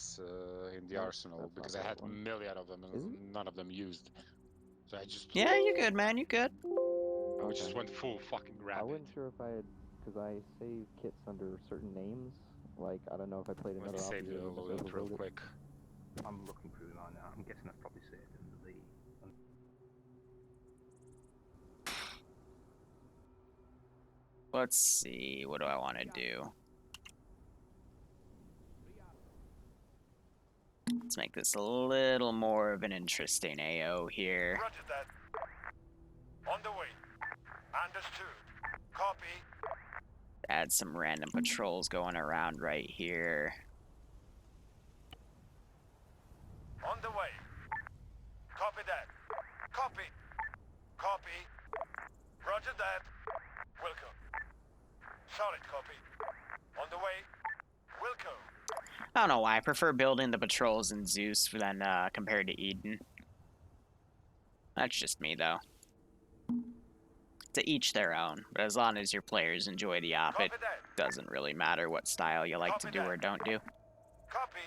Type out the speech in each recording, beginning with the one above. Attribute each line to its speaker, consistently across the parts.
Speaker 1: bullets in the
Speaker 2: Nope,
Speaker 1: arsenal
Speaker 2: that's not
Speaker 1: because I
Speaker 2: that
Speaker 1: had a
Speaker 2: one.
Speaker 1: million of them
Speaker 2: Is it?
Speaker 1: and none of them used. So I just
Speaker 3: Yeah, you good, man. You good.
Speaker 1: I just went full fucking
Speaker 2: I
Speaker 1: rabbit.
Speaker 2: wasn't sure if I had, because I save kits under certain names. Like, I don't know if I played
Speaker 1: Let me
Speaker 2: another
Speaker 1: save
Speaker 2: opposite
Speaker 1: the
Speaker 2: and just
Speaker 1: loadout real
Speaker 2: overwrote it.
Speaker 1: quick.
Speaker 4: I'm looking through mine now. I'm guessing I've probably saved in the lead.
Speaker 3: Let's see. What do I want to do? Let's make this a little more of an interesting AO here.
Speaker 5: Roger that. On the way. Understood. Copy.
Speaker 3: Add some random patrols going around right here.
Speaker 5: On the way. Copy that. Copy. Copy. Roger that. Welcome. Solid copy. On the way. Welcome.
Speaker 3: I don't know why. I prefer building the patrols in Zeus than compared to Eden. That's just me, though. To each their own. But as long as your players enjoy the op, it
Speaker 5: Copy that.
Speaker 3: doesn't really matter what style you like to
Speaker 5: Copy
Speaker 3: do
Speaker 5: that.
Speaker 3: or don't do.
Speaker 5: Copy.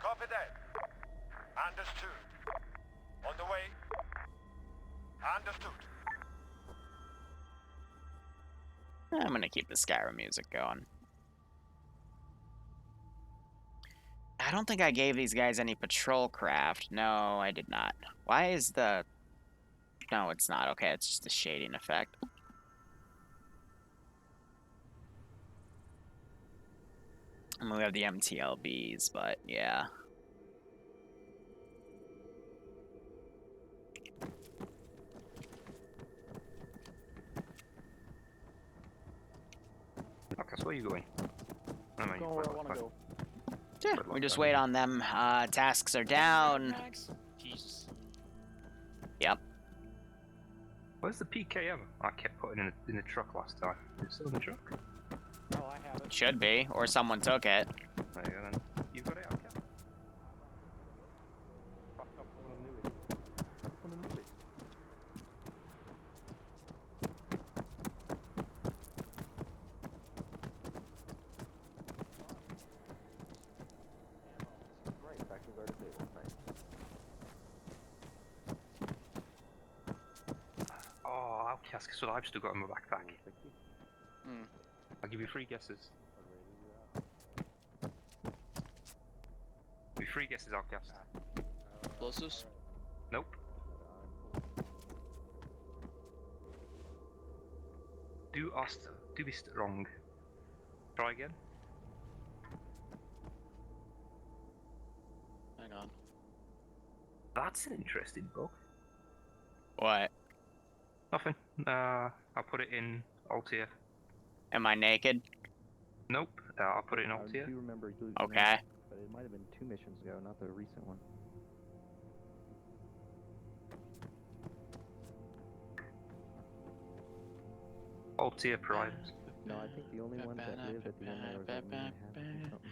Speaker 5: Copy that. Understood. On the way. Understood.
Speaker 3: I'm gonna keep the Skyrim music going. I don't think I gave these guys any patrol craft. No, I did not. Why is the... No, it's not. Okay, it's just a shading effect. And we have the MTLBs, but yeah.
Speaker 4: Lucas, where are you going? I know
Speaker 2: Going where I want to go.
Speaker 3: Yeah, we just wait on them. Tasks are down.
Speaker 1: Jesus.
Speaker 3: Yep.
Speaker 4: Where's the PKM? I kept putting in the truck last time. Is it still in the truck?
Speaker 2: Oh, I have it.
Speaker 3: Should be, or someone took it.
Speaker 4: There you go then. You've got it, okay.
Speaker 2: Right, factions are disabled. Nice.
Speaker 4: Oh, outcast, so I've still got in my backpack.
Speaker 2: 60.
Speaker 4: I'll give you 3 guesses. Give you 3 guesses, outcast.
Speaker 6: Explosives?
Speaker 4: Nope. Do be wrong. Try again.
Speaker 6: Hang on.
Speaker 4: That's an interesting book.
Speaker 3: What?
Speaker 4: Nothing. I'll put it in alt tier.
Speaker 3: Am I naked?
Speaker 4: Nope. I'll put it in
Speaker 2: I
Speaker 4: alt tier.
Speaker 2: do remember losing
Speaker 3: Okay.
Speaker 2: that, but it might have been 2 missions ago, not the recent one.
Speaker 4: Alt tier primes.
Speaker 2: No, I think the only ones that lived at the end there was like me and Hannah or something.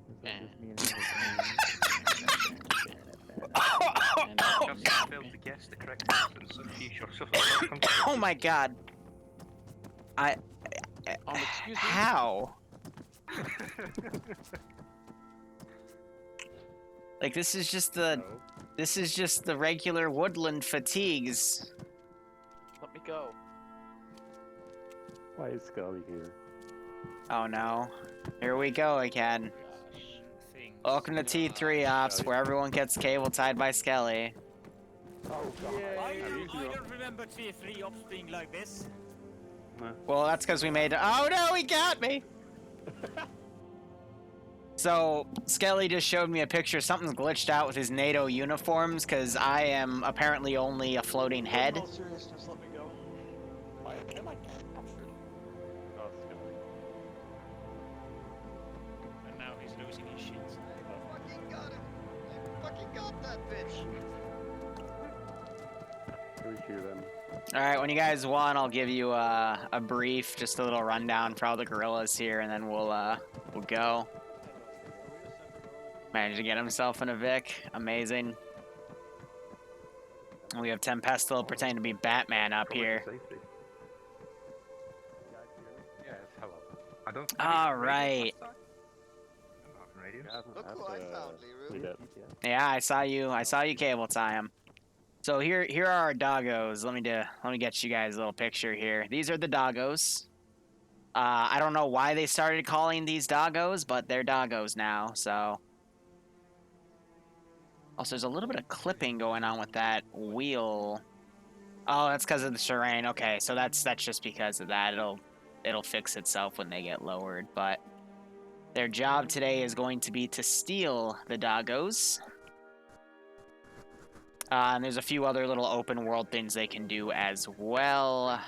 Speaker 2: Is that just me and Hannah?
Speaker 4: Just failed to guess the correct answer, so future suffer.
Speaker 3: Oh my god.
Speaker 6: Excuse me?
Speaker 3: How? Like, this is just the regular woodland fatigues.
Speaker 6: Let me go.
Speaker 2: Why is Scully here?
Speaker 3: Oh no. Here we go again. Welcome to T3 Ops, where everyone gets cable tied by Skelly.
Speaker 2: Oh god.
Speaker 7: I don't remember T3 ops being like this.
Speaker 3: Well, that's because we made it. Oh no, he got me! So, Skelly just showed me a picture. Something's glitched out with his NATO uniforms, because I am apparently only a floating head.
Speaker 6: In all seriousness, let me go. Am I captured?
Speaker 2: Oh, Scully.
Speaker 7: And now he's losing his shit.
Speaker 8: I fucking got him! I fucking got that bitch!
Speaker 2: Who's here then?
Speaker 3: Alright, when you guys want, I'll give you a brief, just a little rundown for all the gorillas here, and then we'll go. Managed to get himself in a Vic. Amazing. We have Tempestal pretending to be Batman up here.
Speaker 4: Safety.
Speaker 1: Yes, hello.
Speaker 4: I I don't.
Speaker 3: All right.
Speaker 4: Radio.
Speaker 8: Look who I found, Liru.
Speaker 3: Yeah, I saw you. I saw you cable tie him. So here are our doggos. Let me get you guys a little picture here. These are the doggos. I don't know why they started calling these doggos, but they're doggos now. So. Also, there's a little bit of clipping going on with that wheel. Oh, that's because of the terrain. Okay, so that's just because of that. It'll fix itself when they get lowered. But their job today is going to be to steal the doggos. And there's a few other little open world things they can do as well.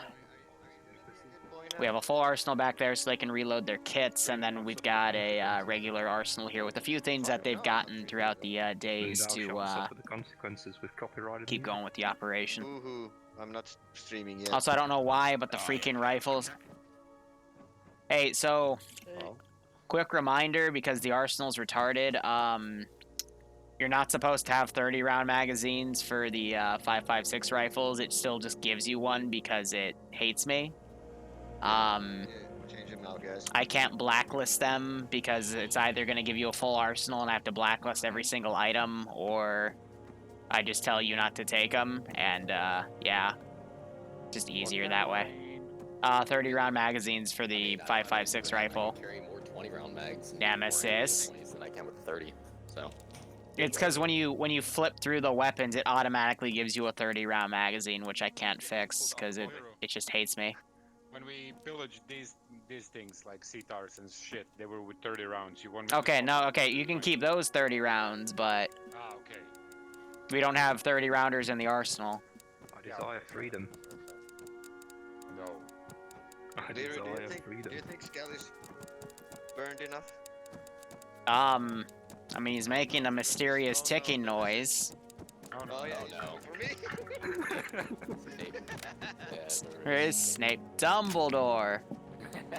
Speaker 3: We have a full arsenal back there so they can reload their kits, and then we've got a regular arsenal here with a few things that they've gotten throughout the days to
Speaker 4: the consequences with copyright.
Speaker 3: keep going with the operation.
Speaker 8: Woohoo. I'm not streaming yet.
Speaker 3: Also, I don't know why, but the freaking rifles. Hey, so quick reminder, because the arsenal's retarded, you're not supposed to have 30-round magazines for the 5.56 rifles. It still just gives you one because it hates me.
Speaker 8: Yeah, change them out, guys.
Speaker 3: I can't blacklist them because it's either going to give you a full arsenal and I have to blacklist every single item, or I just tell you not to take them, and yeah, just easier that way. 30-round magazines for the 5.56 rifle.
Speaker 6: Carry more 20-round mags.
Speaker 3: Nemesis.
Speaker 6: Than I can with 30. So.
Speaker 3: It's because when you flip through the weapons, it automatically gives you a 30-round magazine, which I can't fix because it just hates me.
Speaker 1: When we pillaged these things like CTARs and shit, they were with 30 rounds. You want me to
Speaker 3: Okay, no, okay, you can keep those 30 rounds, but
Speaker 1: okay.
Speaker 3: we don't have 30 rounders in the arsenal.
Speaker 4: I desire freedom.
Speaker 1: No.
Speaker 4: I
Speaker 8: Liru,
Speaker 4: desire freedom.
Speaker 8: do you think Skelly's burned enough?
Speaker 3: I mean, he's making a mysterious ticking noise.
Speaker 8: Oh yeah,
Speaker 6: no.
Speaker 8: for me.
Speaker 3: Where is Snape? Dumbledore.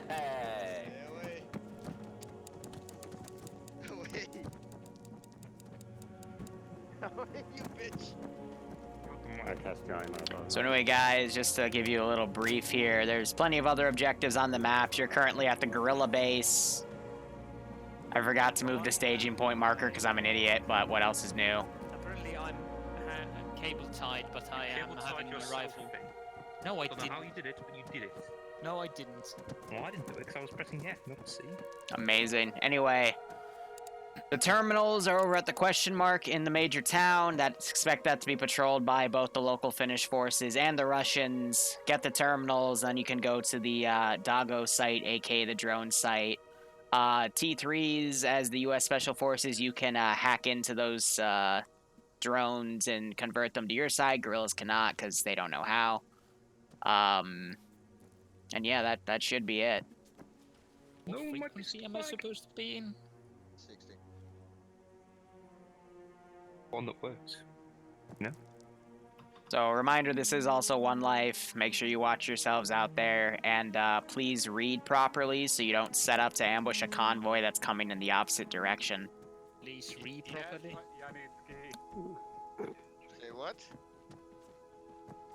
Speaker 6: Hey.
Speaker 8: Away. Away. Away, you bitch.
Speaker 2: I cast giant map.
Speaker 3: So anyway, guys, just to give you a little brief here, there's plenty of other objectives on the map. You're currently at the gorilla base. I forgot to move the staging point marker because I'm an idiot, but what else is new?
Speaker 7: Apparently I'm cable tied, but I am having my rifle. No, I
Speaker 4: don't
Speaker 7: didn't.
Speaker 4: know how you did it, but you did it.
Speaker 7: No, I didn't.
Speaker 4: Well, I didn't do it because I was pressing F, not C.
Speaker 3: Amazing. Anyway, the terminals are over at the question mark in the major town. Expect that to be patrolled by both the local Finnish forces and the Russians. Get the terminals, then you can go to the Doggo site, aka the drone site. T3s, as the U.S. Special Forces, you can hack into those drones and convert them to your side. Guerrillas cannot because they don't know how. And yeah, that should be it.
Speaker 7: What
Speaker 4: No, my
Speaker 7: frequency am I supposed to be in?
Speaker 8: 60.
Speaker 4: One that works.
Speaker 3: So, reminder, this is also one life. Make sure you watch yourselves out there, and please read properly so you don't set up to ambush a convoy that's coming in the opposite direction.
Speaker 7: Please read properly.
Speaker 8: Say what?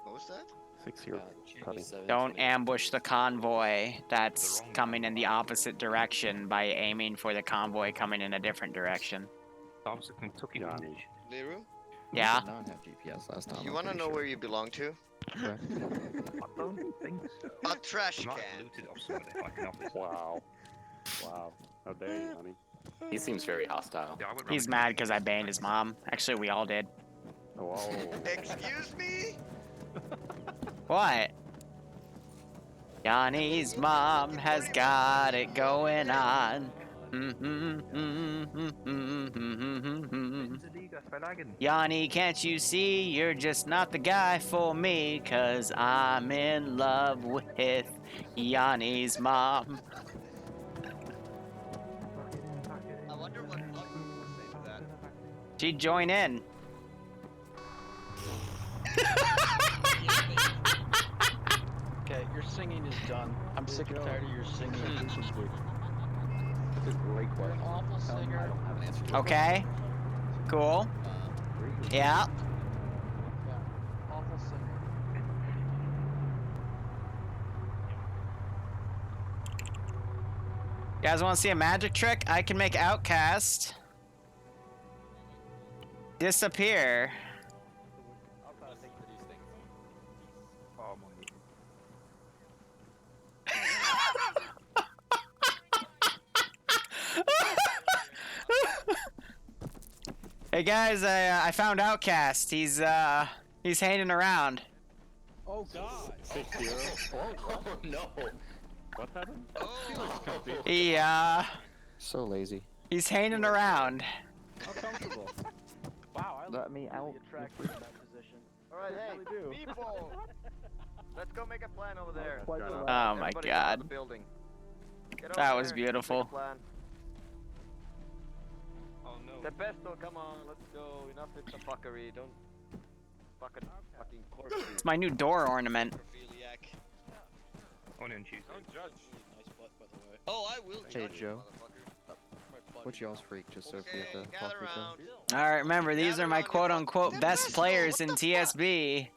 Speaker 8: What was that?
Speaker 2: 6 year cutting.
Speaker 3: Don't ambush the convoy that's coming in the opposite direction by aiming for the convoy coming in a different direction.
Speaker 4: That was a Kentucky
Speaker 2: Yeah.
Speaker 4: manage.
Speaker 8: Liru?
Speaker 3: Yeah?
Speaker 6: Did not have GPS last time.
Speaker 8: You wanna know where you belong to?
Speaker 4: I don't think so.
Speaker 8: A trash
Speaker 4: You might
Speaker 8: can.
Speaker 4: have looted off somebody like an office.
Speaker 2: Wow. Wow. How dare you, honey?
Speaker 6: He seems very hostile.
Speaker 4: Yeah, I went
Speaker 3: He's
Speaker 4: round
Speaker 3: mad because I banned his mom. Actually, we all did.
Speaker 2: Whoa.
Speaker 8: Excuse me?
Speaker 3: What? Yanni's mom has got it going on. Yanni, can't you see you're just not the guy for me? 'Cause I'm in love with Yanni's mom.
Speaker 8: I wonder what Bucky would say to that.
Speaker 3: She'd join in.
Speaker 9: Okay, your singing is done. I'm sick and tired of your singing.
Speaker 2: This is a great
Speaker 9: You're an
Speaker 2: question.
Speaker 9: awful singer.
Speaker 6: I don't have an answer to it.
Speaker 3: Okay. Cool. Yeah.
Speaker 9: Yeah, awful singer.
Speaker 3: You guys want to see a magic trick? I can make Outcast disappear.
Speaker 6: I'll try to think for these things.
Speaker 4: Oh my.
Speaker 3: Hey guys, I found Outcast. He's hanging around.
Speaker 6: Oh god!
Speaker 2: 6-0.
Speaker 6: Oh no!
Speaker 2: What happened?
Speaker 3: He
Speaker 2: So lazy.
Speaker 3: he's hanging around.
Speaker 6: How comfortable! Wow, I
Speaker 2: Let me out.
Speaker 9: attractive in that position.
Speaker 8: Alright, hey,
Speaker 2: do.
Speaker 8: people! Let's go make a plan over there.
Speaker 2: Quite the
Speaker 3: Oh my
Speaker 8: Everybody get out of
Speaker 3: god.
Speaker 8: the building. Get over
Speaker 3: That was
Speaker 8: there,
Speaker 3: beautiful.
Speaker 8: make a plan.
Speaker 4: Oh no.
Speaker 8: The pesto, come on, let's go. Enough with the fuckery. Don't fucking corpse.
Speaker 3: It's my new door ornament.
Speaker 9: Prophiliac.
Speaker 4: Onion juice.
Speaker 1: Don't judge.
Speaker 9: Nice butt, by the way. Oh, I will
Speaker 2: Hey,
Speaker 9: judge you,
Speaker 2: Joe.
Speaker 9: motherfucker. My butt.
Speaker 2: What's y'all's freak? Just so if we have
Speaker 8: Okay,
Speaker 2: to
Speaker 8: gather
Speaker 2: talk with them.
Speaker 8: around.
Speaker 3: All right, remember these are my
Speaker 8: Gather around, you
Speaker 3: quote-unquote
Speaker 8: fuck-
Speaker 3: best
Speaker 8: Pesto,
Speaker 3: players
Speaker 8: what
Speaker 3: in
Speaker 8: the
Speaker 3: TSB.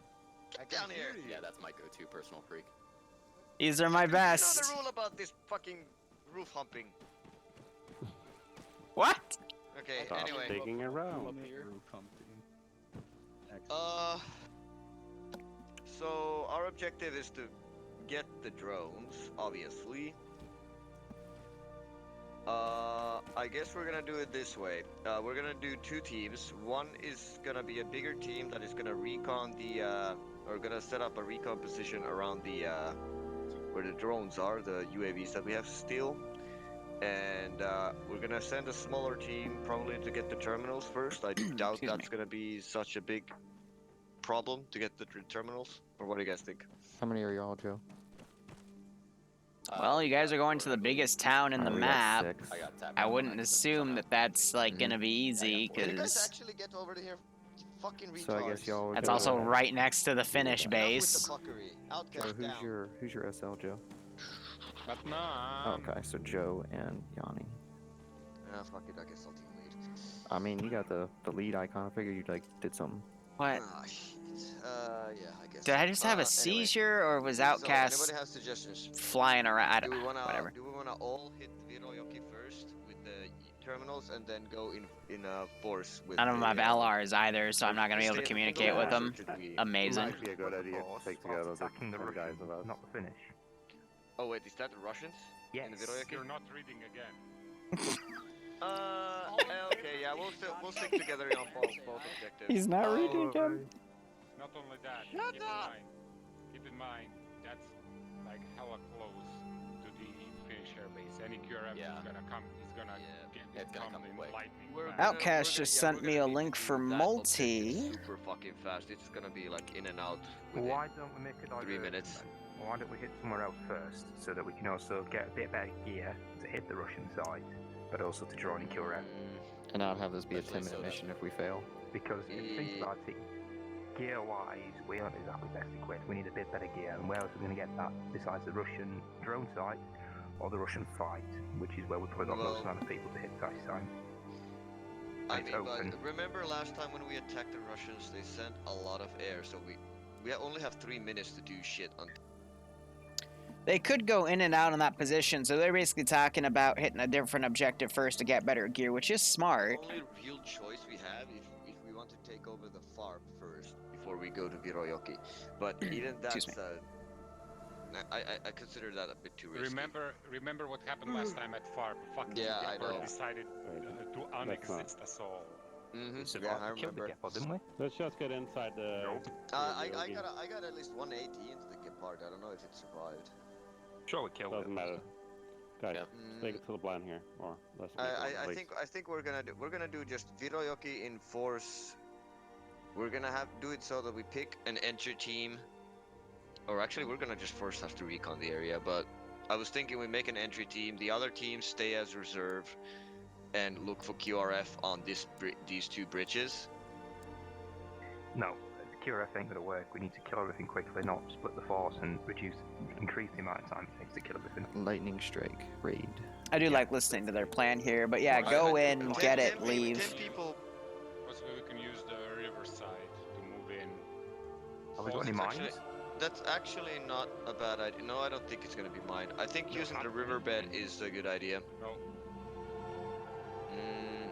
Speaker 8: Get down here.
Speaker 6: Yeah, that's my go-to personal freak.
Speaker 3: These are my
Speaker 8: You know
Speaker 3: best.
Speaker 8: the rule about this fucking roof humping.
Speaker 3: What?
Speaker 8: Okay,
Speaker 2: Stop
Speaker 8: anyway.
Speaker 2: digging around.
Speaker 9: Up here.
Speaker 8: So our objective is to get the drones, obviously. I guess we're gonna do it this way. We're gonna do two teams. One is gonna be a bigger team that is gonna recon the, or gonna set up a recon position around the, where the drones are, the UAVs that we have still. And we're gonna send a smaller team probably to get the terminals first. I doubt
Speaker 3: Excuse
Speaker 8: that's gonna be such a big problem to get the terminals. Or what do you guys think?
Speaker 2: How many are y'all, Joe?
Speaker 3: Well, you guys are going to the biggest town in the
Speaker 2: We got
Speaker 3: map.
Speaker 2: 6.
Speaker 6: I got tapped.
Speaker 3: I wouldn't assume that that's like gonna be easy,
Speaker 6: four.
Speaker 8: Can you guys
Speaker 3: because
Speaker 8: actually get over to here? Fucking retards.
Speaker 2: So I guess y'all would
Speaker 3: that's
Speaker 2: go
Speaker 3: also
Speaker 2: with-
Speaker 3: right next to the Finnish
Speaker 8: Enough with
Speaker 3: base.
Speaker 8: the fuckery.
Speaker 2: Joe,
Speaker 8: Outcast down.
Speaker 2: who's your SL, Joe?
Speaker 1: But no.
Speaker 2: Okay, so Joe and Yanni.
Speaker 8: Ah, fuck it, I guess I'll team lead.
Speaker 2: I mean, you got the lead icon. I figured you like did something.
Speaker 3: What?
Speaker 8: Ah, shit. Yeah, I guess.
Speaker 3: Did I just have a
Speaker 8: Anyway.
Speaker 3: seizure, or was
Speaker 8: So,
Speaker 3: Outcast
Speaker 8: anybody have suggestions?
Speaker 3: flying around? I
Speaker 8: Do
Speaker 3: don't
Speaker 8: we
Speaker 3: know.
Speaker 8: wanna
Speaker 3: Whatever.
Speaker 8: do we wanna all hit Virojoki first with the terminals and then go in force with?
Speaker 3: None of them
Speaker 8: the,
Speaker 3: have LRs either, so I'm not gonna be able to
Speaker 8: Stay-
Speaker 3: communicate with them.
Speaker 8: Should we-
Speaker 3: Amazing.
Speaker 2: Might be a good idea to take together the
Speaker 4: attacking the
Speaker 2: 10 guys
Speaker 4: Russians,
Speaker 2: of us.
Speaker 4: not the Finnish.
Speaker 8: Oh wait, is that the Russians?
Speaker 4: Yes.
Speaker 8: In the Virojoki?
Speaker 1: You're not reading again.
Speaker 8: Okay, yeah, we'll stick together on both objectives.
Speaker 3: He's not
Speaker 8: Oh,
Speaker 3: reading again.
Speaker 1: Not only that, keep in mind, that's like hella close to the Finnish airbase. Any QRF
Speaker 6: Yeah.
Speaker 1: is gonna come, is gonna
Speaker 6: It's gonna
Speaker 1: come
Speaker 6: come
Speaker 1: in
Speaker 6: quick.
Speaker 1: lightning
Speaker 8: We're
Speaker 1: fast.
Speaker 8: gonna-
Speaker 3: Outcast
Speaker 8: we're
Speaker 3: just
Speaker 8: gonna-
Speaker 3: sent
Speaker 8: yeah,
Speaker 3: me
Speaker 8: we're
Speaker 3: a
Speaker 8: gonna
Speaker 3: link
Speaker 8: need to
Speaker 3: for
Speaker 8: do that
Speaker 3: multi.
Speaker 8: objective super fucking fast. It's gonna be like in and out. within-
Speaker 4: Why don't we make a diversion
Speaker 8: 3 minutes.
Speaker 4: then? Why don't we hit somewhere else first, so that we can also get a bit better gear to hit the Russian side, but also to draw any QRF?
Speaker 2: And not have this be a
Speaker 6: Especially
Speaker 2: 10-minute
Speaker 6: so
Speaker 2: mission if we fail.
Speaker 4: Because if you think about it, gear-wise, we aren't exactly best equipped. We need a bit better gear, and where else are we going to get that besides the Russian drone site or the Russian fight, which is where we probably got most
Speaker 8: Well-
Speaker 4: amount of people to hit this time.
Speaker 8: I
Speaker 4: It's
Speaker 8: mean,
Speaker 4: open.
Speaker 8: but remember last time when we attacked the Russians, they sent a lot of air, so we only have 3 minutes to do shit.
Speaker 3: They could go in and out in that position, so they're basically talking about hitting a different objective first to get better gear, which is smart.
Speaker 8: The only real choice we have if we want to take over the farm first before we go to Virojoki. But even
Speaker 3: Excuse
Speaker 8: that's I consider that a bit too risky.
Speaker 1: Remember what happened last time at FARP? Fucking
Speaker 8: Yeah, I
Speaker 1: Gepard
Speaker 8: know.
Speaker 1: decided to unexist us all.
Speaker 8: Mm-hmm. Yeah, I
Speaker 4: Killed the
Speaker 8: remember.
Speaker 4: Gepard, didn't we?
Speaker 10: Let's just get inside the.
Speaker 8: I got at least 180 into the Gepard. I don't know if it survived.
Speaker 4: Sure, we killed
Speaker 10: Doesn't
Speaker 4: it.
Speaker 10: matter. Guys,
Speaker 6: Yeah.
Speaker 10: take it to the blind here, or let's. make it
Speaker 8: I
Speaker 10: late.
Speaker 8: think we're gonna do just Virojoki in force. We're gonna do it so that we pick an entry team, or actually we're gonna just first have to recon the area. But I was thinking we make an entry team. The other teams stay as reserve, and look for QRF on these two bridges.
Speaker 4: No, the QRF ain't gonna work. We need to kill everything quickly, not split the force and increase the amount of time it takes to kill everything.
Speaker 2: Lightning strike raid.
Speaker 3: I do like listening to their plan here, but yeah, go in, get it, leave.
Speaker 8: 10 people.
Speaker 1: Possibly we can use the riverside to move in.
Speaker 4: Have we got any
Speaker 8: Actually,
Speaker 4: mines?
Speaker 8: that's actually not a bad idea. No, I don't think it's gonna be mine. I think using the riverbed is a good idea.
Speaker 1: No.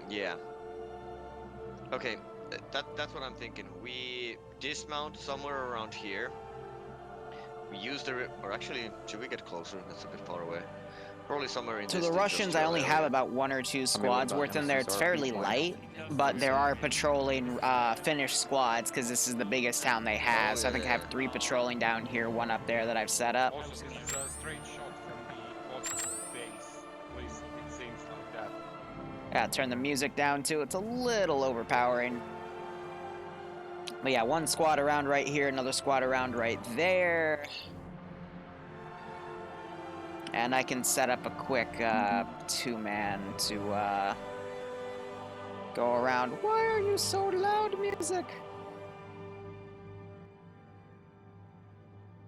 Speaker 8: Yeah. Okay, that's what I'm thinking. We dismount somewhere around here. We use the or actually, should we get closer? That's a bit far away. Probably somewhere in
Speaker 3: To
Speaker 8: this
Speaker 3: the Russians, I only
Speaker 8: area.
Speaker 3: have about 1 or 2 squads worth in there. It's fairly light, but there are patrolling Finnish squads because this is the biggest town they have. So I think I have 3 patrolling down here, 1 up there that I've set up.
Speaker 1: Also, this is a straight shot from the VOD base. At least it seems like that.
Speaker 3: Yeah, turn the music down too. It's a little overpowering. But yeah, 1 squad around right here, another squad around right there. And I can set up a quick 2-man to go around. Why are you so loud, music?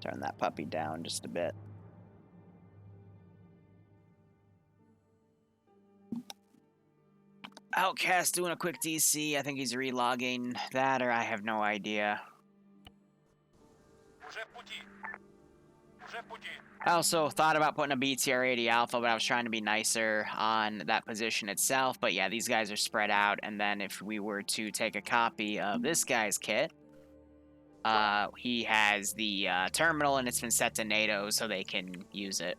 Speaker 3: Turn that puppy down just a bit. Outcast doing a quick DC. I think he's relogging that, or I have no idea. I also thought about putting a BTR-80 Alpha, but I was trying to be nicer on that position itself. But yeah, these guys are spread out, and then if we were to take a copy of this guy's kit, he has the terminal, and it's been set to NATO, so they can use it.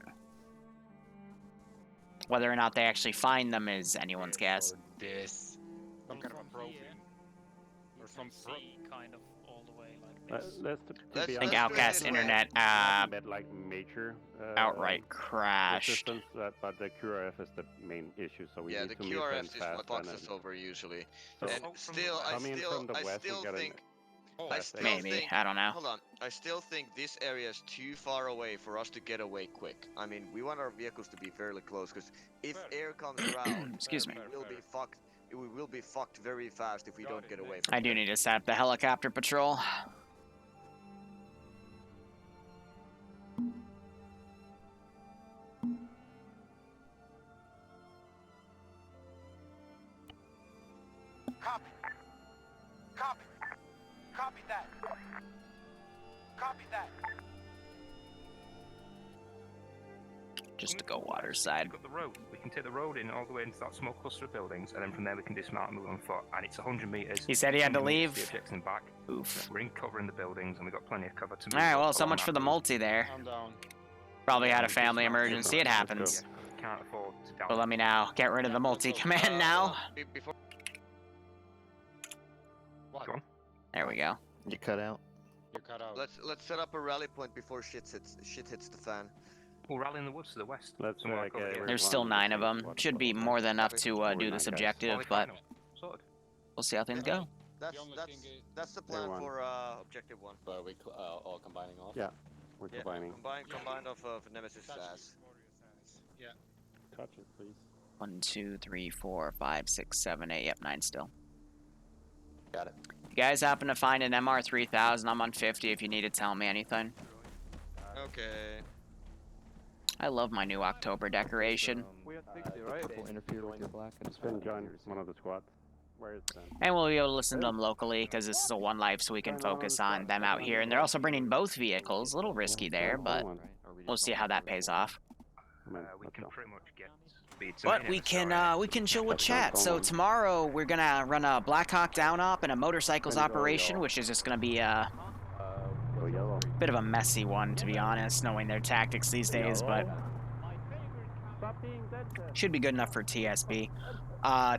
Speaker 3: Whether or not they actually find them is anyone's guess.
Speaker 1: This. Some kind of a probe. Or some probe.
Speaker 7: Kind of all the way like this.
Speaker 3: I think Outcast Internet
Speaker 10: bit like major
Speaker 3: outright crashed.
Speaker 10: resistance, but the QRF is the main issue, so we
Speaker 8: Yeah,
Speaker 10: need
Speaker 8: the
Speaker 10: to move
Speaker 8: QRF
Speaker 10: in
Speaker 8: is
Speaker 10: fast.
Speaker 8: what fucks us over usually.
Speaker 10: So
Speaker 8: And still, I still think.
Speaker 3: Maybe, I don't know.
Speaker 8: Hold on, I still think this area is too far away for us to get away quick. I mean, we want our vehicles to be fairly close, because if air comes around,
Speaker 3: Excuse me.
Speaker 8: we'll be fucked. We will be fucked very fast if we don't get away.
Speaker 3: I do need to set up the helicopter patrol.
Speaker 5: Copy. Copy. Copy that. Copy that.
Speaker 3: Just to go water side.
Speaker 4: We've got the road. We can take the road in all the way into that small cluster of buildings, and then from there we can dismount and move on foot. And it's 100 meters.
Speaker 3: He said he had to
Speaker 4: 100 meters
Speaker 3: leave.
Speaker 4: The object's in back.
Speaker 3: Oof.
Speaker 4: We're in cover in the buildings, and we've got plenty of cover to move.
Speaker 3: Alright, well, so
Speaker 4: along
Speaker 3: much
Speaker 4: that
Speaker 3: for the
Speaker 4: route.
Speaker 3: multi there.
Speaker 6: I'm down.
Speaker 3: Probably had a family emergency. It happens.
Speaker 4: Can't afford to down.
Speaker 3: So let me now get rid of the multi-command now.
Speaker 8: Before
Speaker 1: What?
Speaker 4: Go on.
Speaker 3: There we go.
Speaker 2: You cut out.
Speaker 1: You cut out.
Speaker 8: let's set up a rally point before shit hits the fan.
Speaker 4: We'll rally in the woods to the west.
Speaker 10: Let's
Speaker 4: Somewhere
Speaker 10: like,
Speaker 4: over here.
Speaker 3: There's still 9 of them. Should be more than enough to do this objective, but
Speaker 4: Sorted.
Speaker 3: we'll see how things go.
Speaker 8: That's the plan
Speaker 10: one.
Speaker 8: for objective 1.
Speaker 6: But we all combining off?
Speaker 10: Yeah, we're combining.
Speaker 8: Combined off of Nemesis SAS.
Speaker 1: Yeah.
Speaker 10: Touch it, please.
Speaker 3: 1, 2, 3, 4, 5, 6, 7, 8. Yep, 9 still.
Speaker 6: Got it.
Speaker 3: If you guys happen to find an MR3000, I'm on 50 if you need to tell me anything.
Speaker 8: Okay.
Speaker 3: I love my new October decoration.
Speaker 2: We had 60, right? Purple interfere with your black.
Speaker 10: It's been joined one of the squads. Where is Ben?
Speaker 3: And we'll be able to listen to them locally because this is a one life, so we can focus on them out here. And they're also bringing both vehicles. A little risky there, but we'll see how that pays off.
Speaker 4: We can pretty much get speed to
Speaker 3: But we can chill with chat. So tomorrow we're gonna run a Black Hawk down op and a motorcycles operation, which is just gonna be a bit of a messy one, to be honest, knowing their tactics these days, but should be good enough for TSB.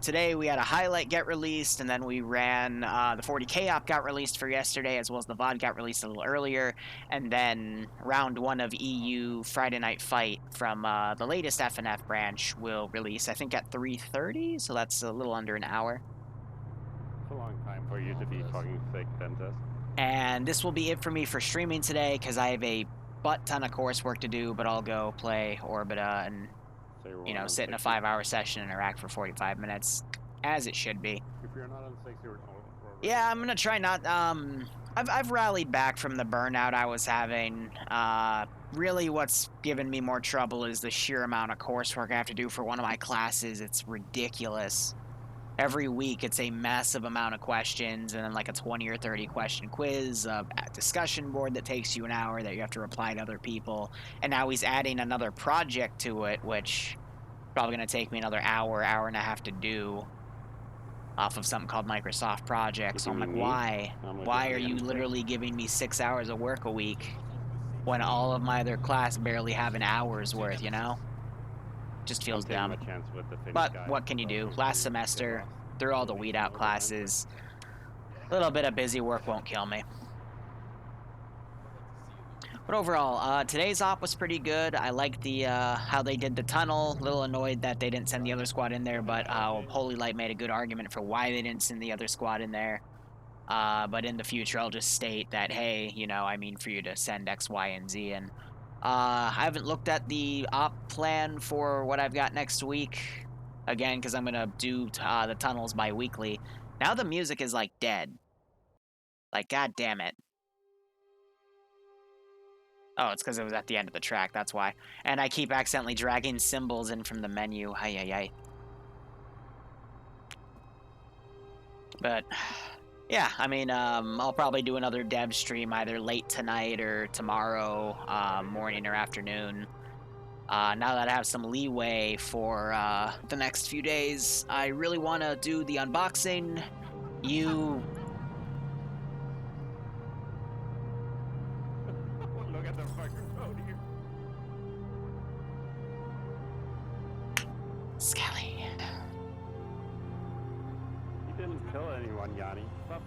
Speaker 3: Today we had a highlight get released, and then we ran the 40K op got released for yesterday, as well as the VOD got released a little earlier, and then round 1 of EU Friday Night Fight from the latest FNF branch will release, I think, at 3:30, so that's a little under an hour.
Speaker 10: It's a long time for you to be talking thick, Dentist.
Speaker 3: And this will be it for me for streaming today, because I have a butt ton of coursework to do, but I'll go play Orbita and, you know, sit in a 5-hour session and interact for 45 minutes, as it should be.
Speaker 10: If you're not on 60 or
Speaker 3: Yeah, I'm gonna try not, I've rallied back from the burnout I was having. Really what's given me more trouble is the sheer amount of coursework I have to do for one of my classes. It's ridiculous. Every week, it's a massive amount of questions, and then like a 20 or 30 question quiz, a discussion board that takes you an hour that you have to reply to other people. And now he's adding another project to it, which probably going to take me another hour, hour and a half to do off of something called Microsoft Project. So I'm like, why? Why are you literally giving me 6 hours of work a week when all of my other class barely have an hour's worth, you know? Just feels dumb. But what can you do? Last semester, through all the weed out classes, a little bit of busy work won't kill me. But overall, today's op was pretty good. I liked the how they did the tunnel. A little annoyed that they didn't send the other squad in there, but Holy Light made a good argument for why they didn't send the other squad in there. But in the future, I'll just state that, hey, you know, I mean for you to send X, Y, and Z. And I haven't looked at the op plan for what I've got next week. Again, because I'm going to do the tunnels bi-weekly. Now the music is, like, dead. Like, god damn it. Oh, it's because it was at the end of the track, that's why. And I keep accidentally dragging symbols in from the menu. Ay. But, yeah, I mean, I'll probably do another dev stream either late tonight or tomorrow morning or afternoon. Now that I have some leeway for the next few days, I really want to do the unboxing.
Speaker 10: Look at the fucking road here.
Speaker 3: Skelly.
Speaker 10: You didn't kill anyone, Yanni. Stop.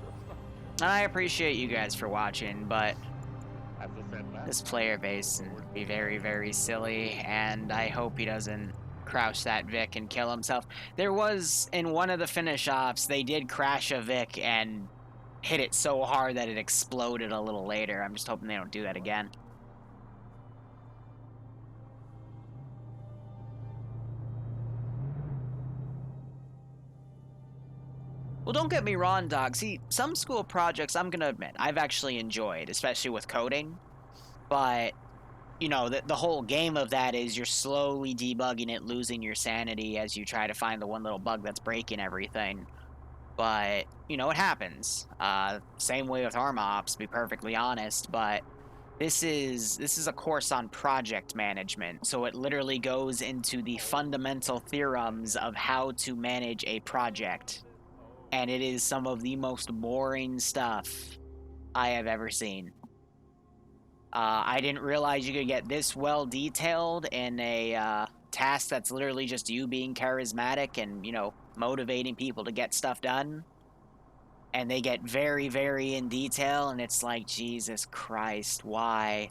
Speaker 3: I appreciate you guys for watching, but
Speaker 10: As I said last
Speaker 3: this player base can be very, very silly, and I hope he doesn't crouch that Vic and kill himself. There was, in one of the Finnish ops, they did crash a Vic and hit it so hard that it exploded a little later. I'm just hoping they don't do that again. Well, don't get me wrong, dog. See, some school projects, I'm going to admit, I've actually enjoyed, especially with coding. But, you know, the whole game of that is you're slowly debugging it, losing your sanity as you try to find the one little bug that's breaking everything. But, you know, it happens. Same way with Arma Ops, to be perfectly honest. But this is a course on project management. So it literally goes into the fundamental theorems of how to manage a project. And it is some of the most boring stuff I have ever seen. I didn't realize you could get this well detailed in a task that's literally just you being charismatic and, you know, motivating people to get stuff done. And they get very, very in detail, and it's like, Jesus Christ, why?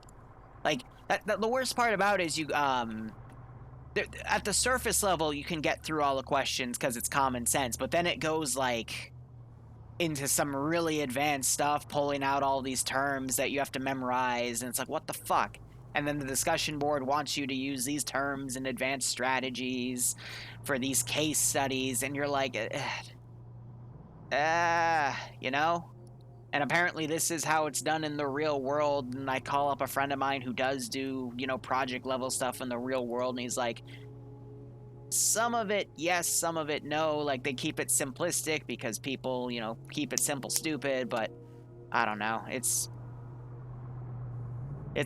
Speaker 3: Like, the worst part about it is you, at the surface level, you can get through all the questions because it's common sense, but then it goes, like, into some really advanced stuff, pulling out all these terms that you have to memorize, and it's like, what the fuck? And then the discussion board wants you to use these terms and advanced strategies for these case studies, and you're like, you know? And apparently this is how it's done in the real world, and I call up a friend of mine who does do, you know, project level stuff in the real world, and he's like, some of it yes, some of it no. Like, they keep it simplistic because people, you know, keep it simple stupid, but I don't know. It's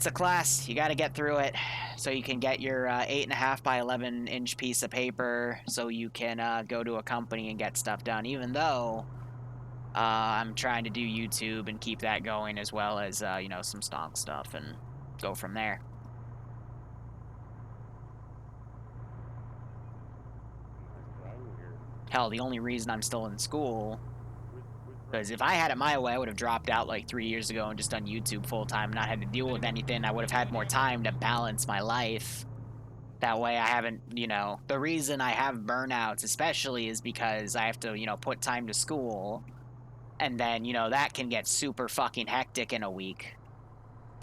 Speaker 3: a class. You got to get through it so you can get your 8.5 by 11 inch piece of paper so you can go to a company and get stuff done, even though I'm trying to do YouTube and keep that going, as well as, you know, some stock stuff, and go from there. Hell, the only reason I'm still in school, because if I had it my way, I would have dropped out like 3 years ago and just done YouTube full-time, not had to deal with anything. I would have had more time to balance my life. That way I haven't, you know, the reason I have burnouts especially is because I have to, you know, put time to school. And then, you know, that can get super fucking hectic in a week.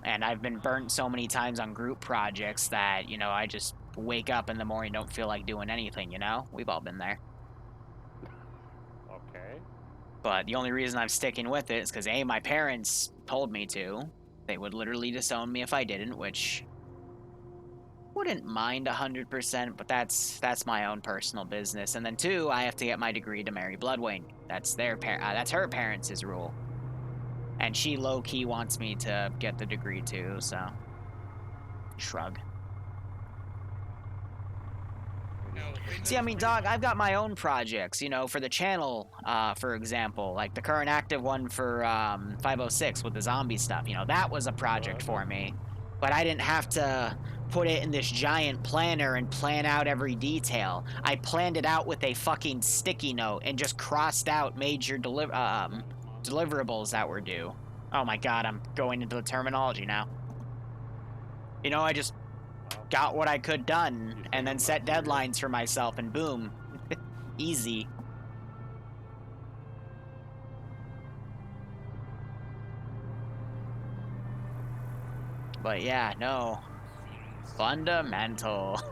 Speaker 3: And I've been burnt so many times on group projects that, you know, I just wake up in the morning, don't feel like doing anything, you know? We've all been there.
Speaker 10: Okay.
Speaker 3: But the only reason I'm sticking with it is because, A, my parents told me to. They would literally disown me if I didn't, which wouldn't mind 100%, but that's my own personal business. And then 2, I have to get my degree to marry Bloodwing. That's that's her parents' rule. And she low-key wants me to get the degree too, so... Shrug. See, I mean, dog, I've got my own projects, you know, for the channel, for example. Like the current active one for 506 with the zombie stuff. You know, that was a project for me. But I didn't have to put it in this giant planner and plan out every detail. I planned it out with a fucking sticky note and just crossed out major deliverables that were due. Oh my god, I'm going into the terminology now. You know, I just got what I could done and then set deadlines for myself and boom. Easy. But yeah, no. Fundamentals,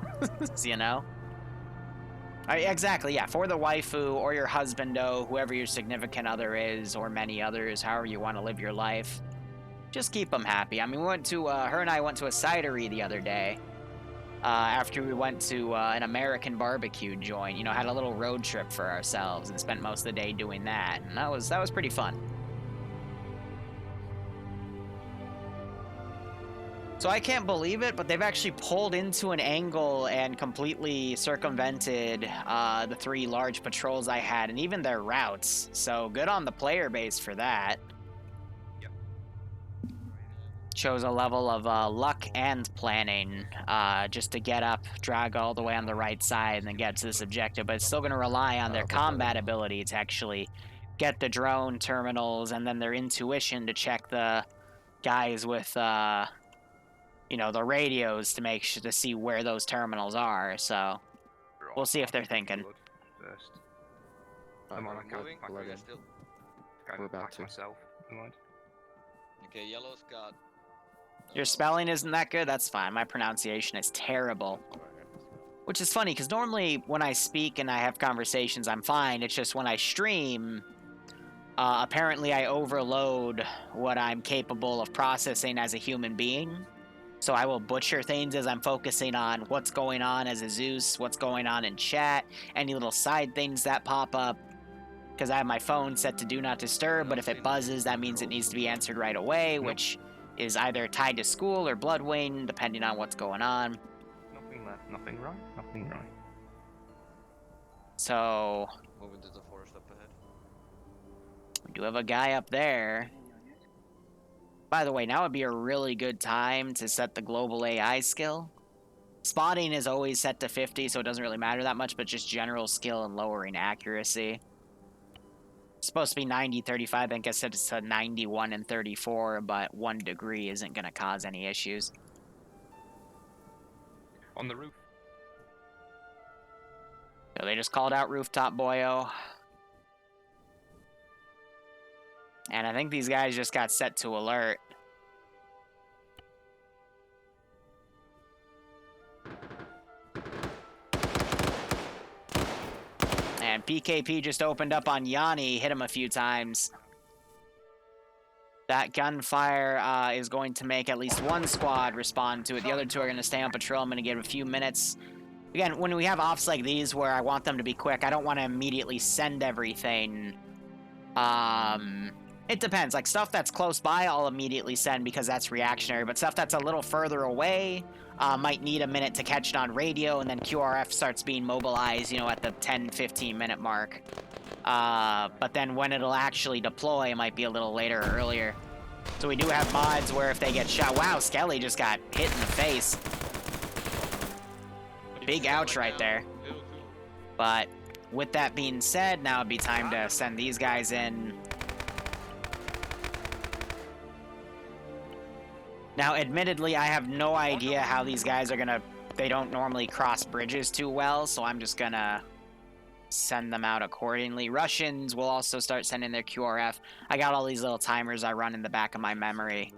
Speaker 3: you know? Exactly, yeah. For the waifu or your husbando, whoever your significant other is, or many others, however you want to live your life, just keep them happy. I mean, we went to, her and I went to a cidery the other day. After we went to an American barbecue joint, you know, had a little road trip for ourselves and spent most of the day doing that, and that was pretty fun. So I can't believe it, but they've actually pulled into an angle and completely circumvented the 3 large patrols I had, and even their routes. So good on the player base for that. Shows a level of luck and planning just to get up, drag all the way on the right side, and then get to this objective. But it's still going to rely on their combat ability to actually get the drone terminals, and then their intuition to check the guys with, you know, the radios to make sure to see where those terminals are. So we'll see if they're thinking.
Speaker 4: First.
Speaker 8: I'm
Speaker 4: on,
Speaker 8: moving. Still.
Speaker 4: We're about to. Myself.
Speaker 8: Okay, yellow's got.
Speaker 3: Your spelling isn't that good? That's fine. My pronunciation is terrible. Which is funny, because normally when I speak and I have conversations, I'm fine. It's just when I stream, apparently I overload what I'm capable of processing as a human being. So I will butcher things as I'm focusing on what's going on as a Zeus, what's going on in chat, any little side things that pop up. Because I have my phone set to Do Not Disturb, but if it buzzes, that means it needs to be answered right away, which is either tied to school or Bloodwing, depending on what's going on.
Speaker 4: Nothing left, nothing right, nothing right.
Speaker 3: So...
Speaker 8: moving to the forest up ahead.
Speaker 3: We do have a guy up there. By the way, now would be a really good time to set the global AI skill. Spotting is always set to 50, so it doesn't really matter that much, but just general skill and lowering accuracy. It's supposed to be 90, 35, I think I said it's to 91 and 34, but 1 degree isn't going to cause any issues.
Speaker 4: On the roof.
Speaker 3: So they just called out Rooftop Boyo. And I think these guys just got set to alert. And PKP just opened up on Yanni, hit him a few times. That gunfire is going to make at least 1 squad respond to it. The other 2 are going to stay on patrol. I'm going to give a few minutes. Again, when we have offs like these where I want them to be quick, I don't want to immediately send everything. It depends. Like, stuff that's close by, I'll immediately send because that's reactionary. But stuff that's a little further away might need a minute to catch it on radio, and then QRF starts being mobilized, you know, at the 10-15 minute mark. But then when it'll actually deploy, it might be a little later or earlier. So we do have mods where if they get shot... Wow, Skelly just got hit in the face. Big ouch right there. But with that being said, now it'd be time to send these guys in. Now, admittedly, I have no idea how these guys are gonna... They don't normally cross bridges too well, so I'm just gonna send them out accordingly. Russians will also start sending their QRF. I got all these little timers I run in the back of my memory.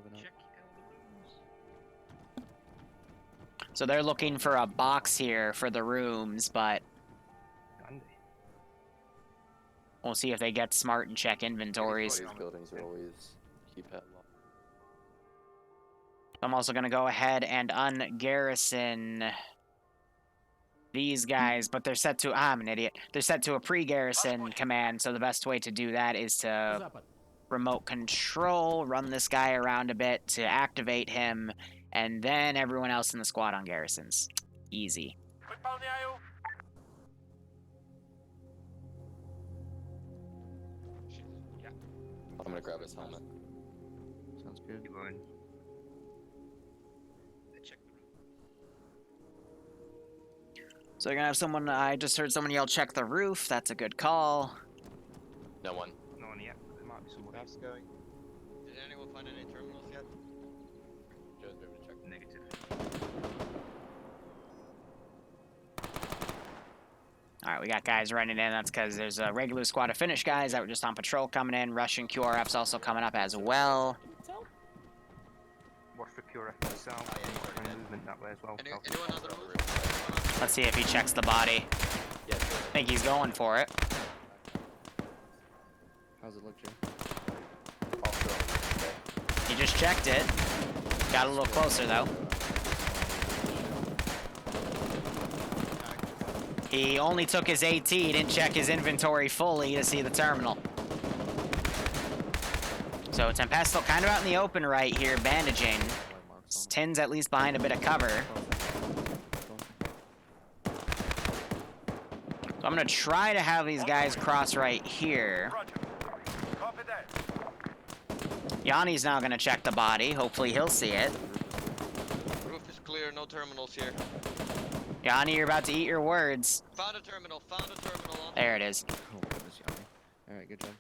Speaker 3: So they're looking for a box here for the rooms, but we'll see if they get smart and check inventories.
Speaker 6: These buildings are always keypad locked.
Speaker 3: I'm also going to go ahead and ungarrison these guys, but they're set to... I'm an idiot. They're set to a pre-garrison command, so the best way to do that is to remote control, run this guy around a bit to activate him, and then everyone else in the squad on garrisons. Easy.
Speaker 1: Yeah.
Speaker 6: I'm gonna grab his helmet.
Speaker 2: Sounds good.
Speaker 4: Keep going.
Speaker 3: So you're gonna have someone... I just heard someone yell, check the roof. That's a good call.
Speaker 6: No one.
Speaker 4: No one yet. There might be somebody.
Speaker 8: How's it going? Did anyone find any terminals yet?
Speaker 6: Joe's be able to check.
Speaker 4: Negative.
Speaker 3: Alright, we got guys running in. That's because there's a regular squad of Finnish guys that were just on patrol coming in. Russian QRF's also coming up as well.
Speaker 4: Watch for QRF itself. Any movement that way as well.
Speaker 8: Anyone on the roof?
Speaker 3: Let's see if he checks the body.
Speaker 6: Yeah,
Speaker 3: I think he's going for it.
Speaker 2: How's it look, Jim?
Speaker 3: He just checked it. Got a little closer, though. He only took his AT, didn't check his inventory fully to see the terminal. So Tempesto kind of out in the open right here, bandaging. Tin's at least behind a bit of cover. So I'm going to try to have these guys cross right here. Yanni's now going to check the body. Hopefully he'll see it.
Speaker 8: Roof is clear, no terminals here.
Speaker 3: Yanni, you're about to eat your words.
Speaker 8: Found a terminal on
Speaker 3: There it is.
Speaker 2: Oh, goodness, Yanni. Alright, good job.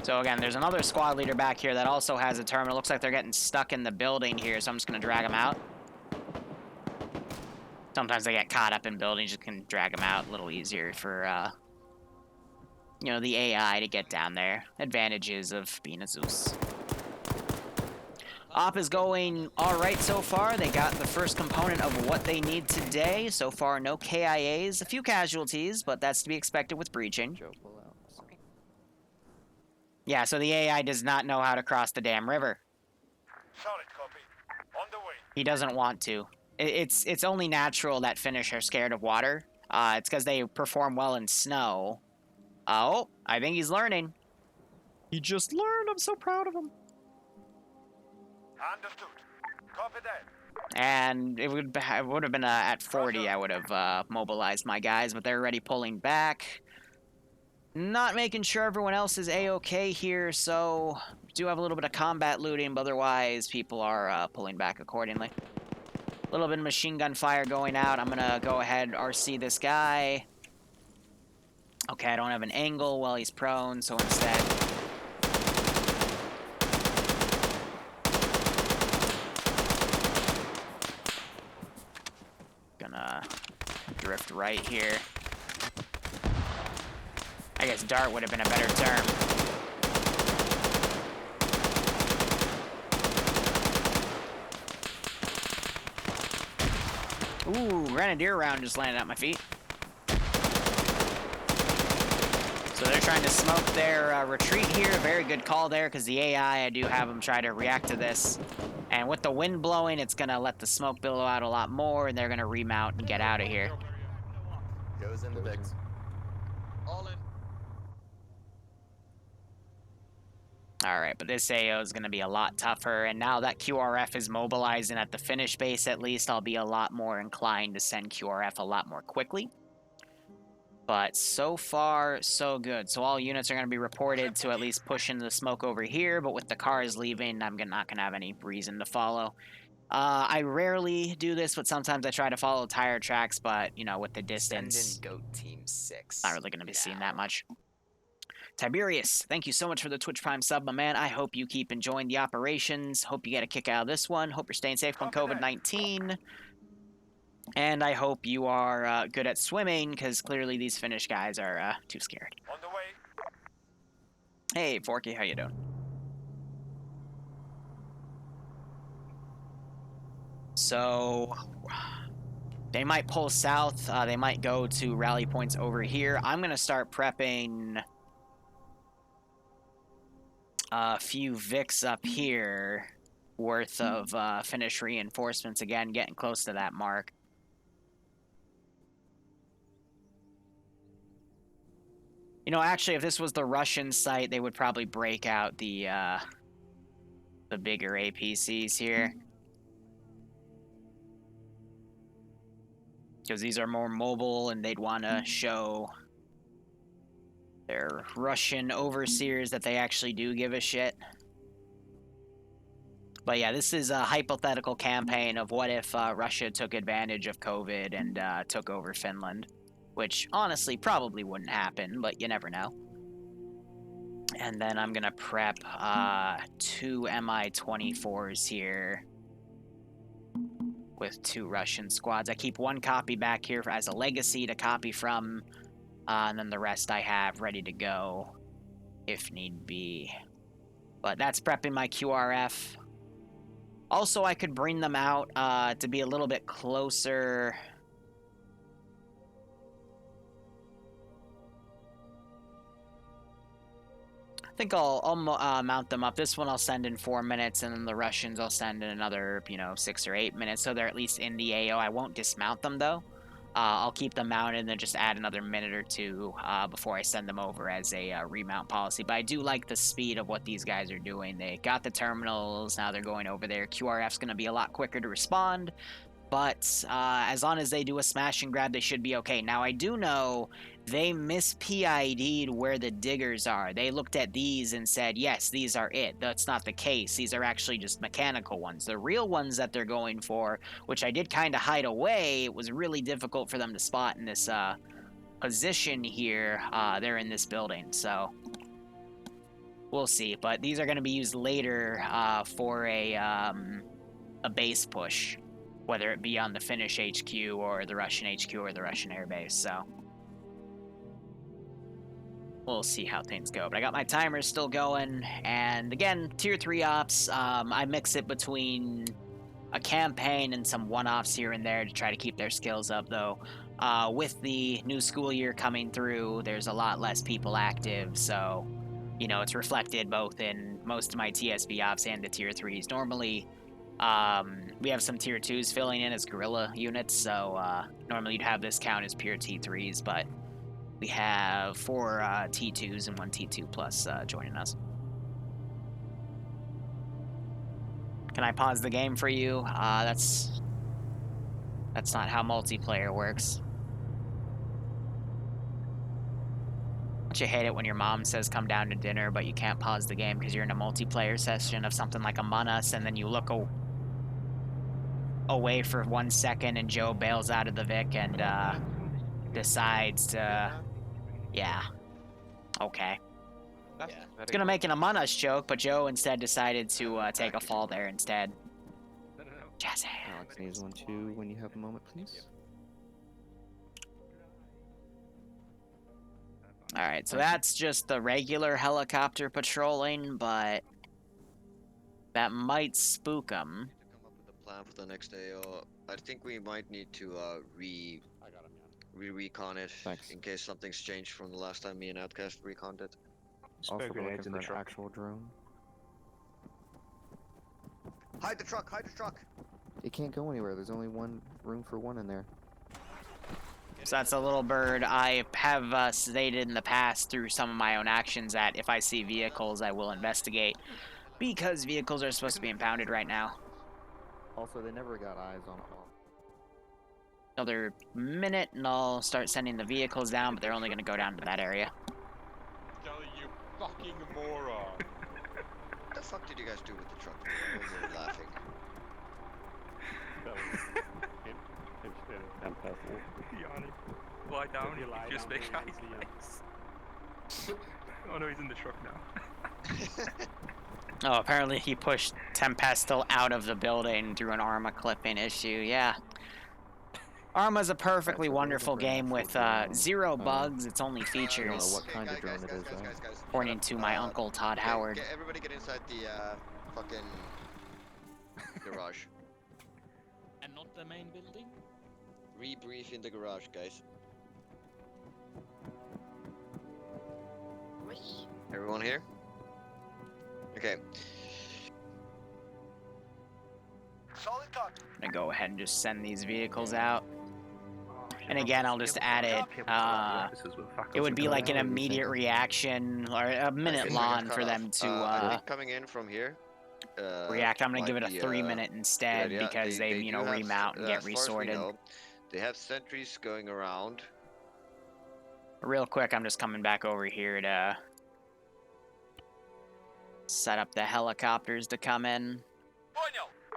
Speaker 3: So again, there's another squad leader back here that also has a terminal. Looks like they're getting stuck in the building here, so I'm just going to drag them out. Sometimes they get caught up in buildings, just can drag them out a little easier for, you know, the AI to get down there. Advantages of being a Zeus. Op is going alright so far. They got the first component of what they need today. So far, no KIAs. A few casualties, but that's to be expected with breaching.
Speaker 2: Joe, pull out.
Speaker 3: Yeah, so the AI does not know how to cross the damn river.
Speaker 5: Solid copy. On the way.
Speaker 3: He doesn't want to. It's only natural that Finnish are scared of water. It's because they perform well in snow. Oh, I think he's learning. He just learned. I'm so proud of him.
Speaker 5: Understood. Copy that.
Speaker 3: And it would have been at 40. I would have mobilized my guys, but they're already pulling back. Not making sure everyone else is a-okay here, so do have a little bit of combat looting, but otherwise people are pulling back accordingly. A little bit of machine gun fire going out. I'm gonna go ahead and RC this guy. Okay, I don't have an angle while he's prone, so instead... Gonna drift right here. I guess dart would have been a better term. Ooh, Grenadier round just landed at my feet. So they're trying to smoke their retreat here. Very good call there, because the AI, I do have them try to react to this. And with the wind blowing, it's going to let the smoke billow out a lot more, and they're going to remount and get out of here.
Speaker 6: Goes in the bigs.
Speaker 8: All in.
Speaker 3: Alright, but this AO is going to be a lot tougher, and now that QRF is mobilizing at the Finnish base at least, I'll be a lot more inclined to send QRF a lot more quickly. But so far, so good. So all units are going to be reported to at least push into the smoke over here, but with the cars leaving, I'm not going to have any reason to follow. I rarely do this, but sometimes I try to follow tire tracks, but, you know, with the distance...
Speaker 11: Send in Goat Team 6.
Speaker 3: Not really going to be seen that much. Tiberius, thank you so much for the Twitch Prime sub, my man. I hope you keep enjoying the operations. Hope you get a kick out of this one. Hope you're staying safe from COVID-19. And I hope you are good at swimming, because clearly these Finnish guys are too scared.
Speaker 5: On the way.
Speaker 3: Hey, Forky, how you doing? So, they might pull south. They might go to rally points over here. I'm going to start prepping a few Vics up here. worth of Finnish reinforcements again, getting close to that mark. You know, actually, if this was the Russian site, they would probably break out the bigger APCs here. Because these are more mobile, and they'd want to show their Russian overseers that they actually do give a shit. But yeah, this is a hypothetical campaign of what if Russia took advantage of COVID and took over Finland. Which, honestly, probably wouldn't happen, but you never know. And then I'm gonna prep 2 Mi-24s here with 2 Russian squads. I keep 1 copy back here as a legacy to copy from, and then the rest I have ready to go if need be. But that's prepping my QRF. Also, I could bring them out to be a little bit closer. I think I'll mount them up. This one I'll send in 4 minutes, and then the Russians I'll send in another, 6 or 8 minutes, so they're at least in the AO. I won't dismount them, though. I'll keep them mounted and then just add another minute or 2 before I send them over as a remount policy. But I do like the speed of what these guys are doing. They got the terminals, now they're going over there. QRF's going to be a lot quicker to respond. But as long as they do a smash and grab, they should be okay. Now, I do know they mis-PID'd where the diggers are. They looked at these and said, yes, these are it. That's not the case. These are actually just mechanical ones. The real ones that they're going for, which I did kind of hide away, it was really difficult for them to spot in this position here. They're in this building, so we'll see. But these are going to be used later for a base push, whether it be on the Finnish HQ or the Russian HQ or the Russian airbase, so we'll see how things go. But I got my timers still going, and again, tier 3 ops, I mix it between a campaign and some one-offs here and there to try to keep their skills up, though. With the new school year coming through, there's a lot less people active, so, it's reflected both in most of my TSB ops and the tier 3s. Normally, we have some tier 2s filling in as guerrilla units, so normally you'd have this count as pure T3s, but we have 4 T2s and 1 T2 plus joining us. Can I pause the game for you? That's not how multiplayer works. Don't you hate it when your mom says come down to dinner, but you can't pause the game because you're in a multiplayer session of something like Among Us, and then you look away for 1 second and Joe bails out of the Vic and decides to... Yeah. Okay. I was gonna make an Among Us joke, but Joe instead decided to take a fall there instead. Jazzy.
Speaker 2: Alex needs 1-2 when you have a moment, please.
Speaker 3: Alright, so that's just the regular helicopter patrolling, but that might spook them.
Speaker 8: Come up with a plan for the next day, or I think we might need to recon it in case something's changed from the last time me and Outcast reconned it.
Speaker 2: Also, we're looking for an actual drone.
Speaker 8: Hide the truck! Hide the truck!
Speaker 2: It can't go anywhere. There's only room for one in there.
Speaker 3: So that's a little bird. I have stated in the past through some of my own actions that if I see vehicles, I will investigate, because vehicles are supposed to be impounded right now.
Speaker 2: Also, they never got eyes on all.
Speaker 3: Another minute and I'll start sending the vehicles down, but they're only going to go down to that area.
Speaker 1: Kelly, you fucking moron.
Speaker 8: What the fuck did you guys do with the truck? I was laughing.
Speaker 4: Yanni, lie down, just make eyes. Oh no, he's in the truck now.
Speaker 3: Oh, apparently he pushed Tempestal out of the building through an Arma clipping issue, yeah. Arma's a perfectly wonderful game with 0 bugs, its only features.
Speaker 2: I don't know what kind of drone it is,
Speaker 3: According to my uncle Todd Howard.
Speaker 8: Everybody get inside the fucking garage.
Speaker 7: And not the main building?
Speaker 8: Rebrief in the garage, guys. Everyone here? Okay.
Speaker 3: gonna go ahead and just send these vehicles out.
Speaker 4: Oh,
Speaker 3: And again, I'll just add it. It would be like an immediate reaction or a minute long for them
Speaker 8: I
Speaker 3: to
Speaker 8: think coming in from here.
Speaker 3: react. I'm gonna give it a
Speaker 8: might be,
Speaker 3: 3-minute instead
Speaker 8: idea.
Speaker 3: because they you know,
Speaker 8: do have
Speaker 3: remount and get
Speaker 8: as far as we
Speaker 3: resorted.
Speaker 8: know, they have sentries going around.
Speaker 3: Real quick, I'm just coming back over here to set up the helicopters to come in.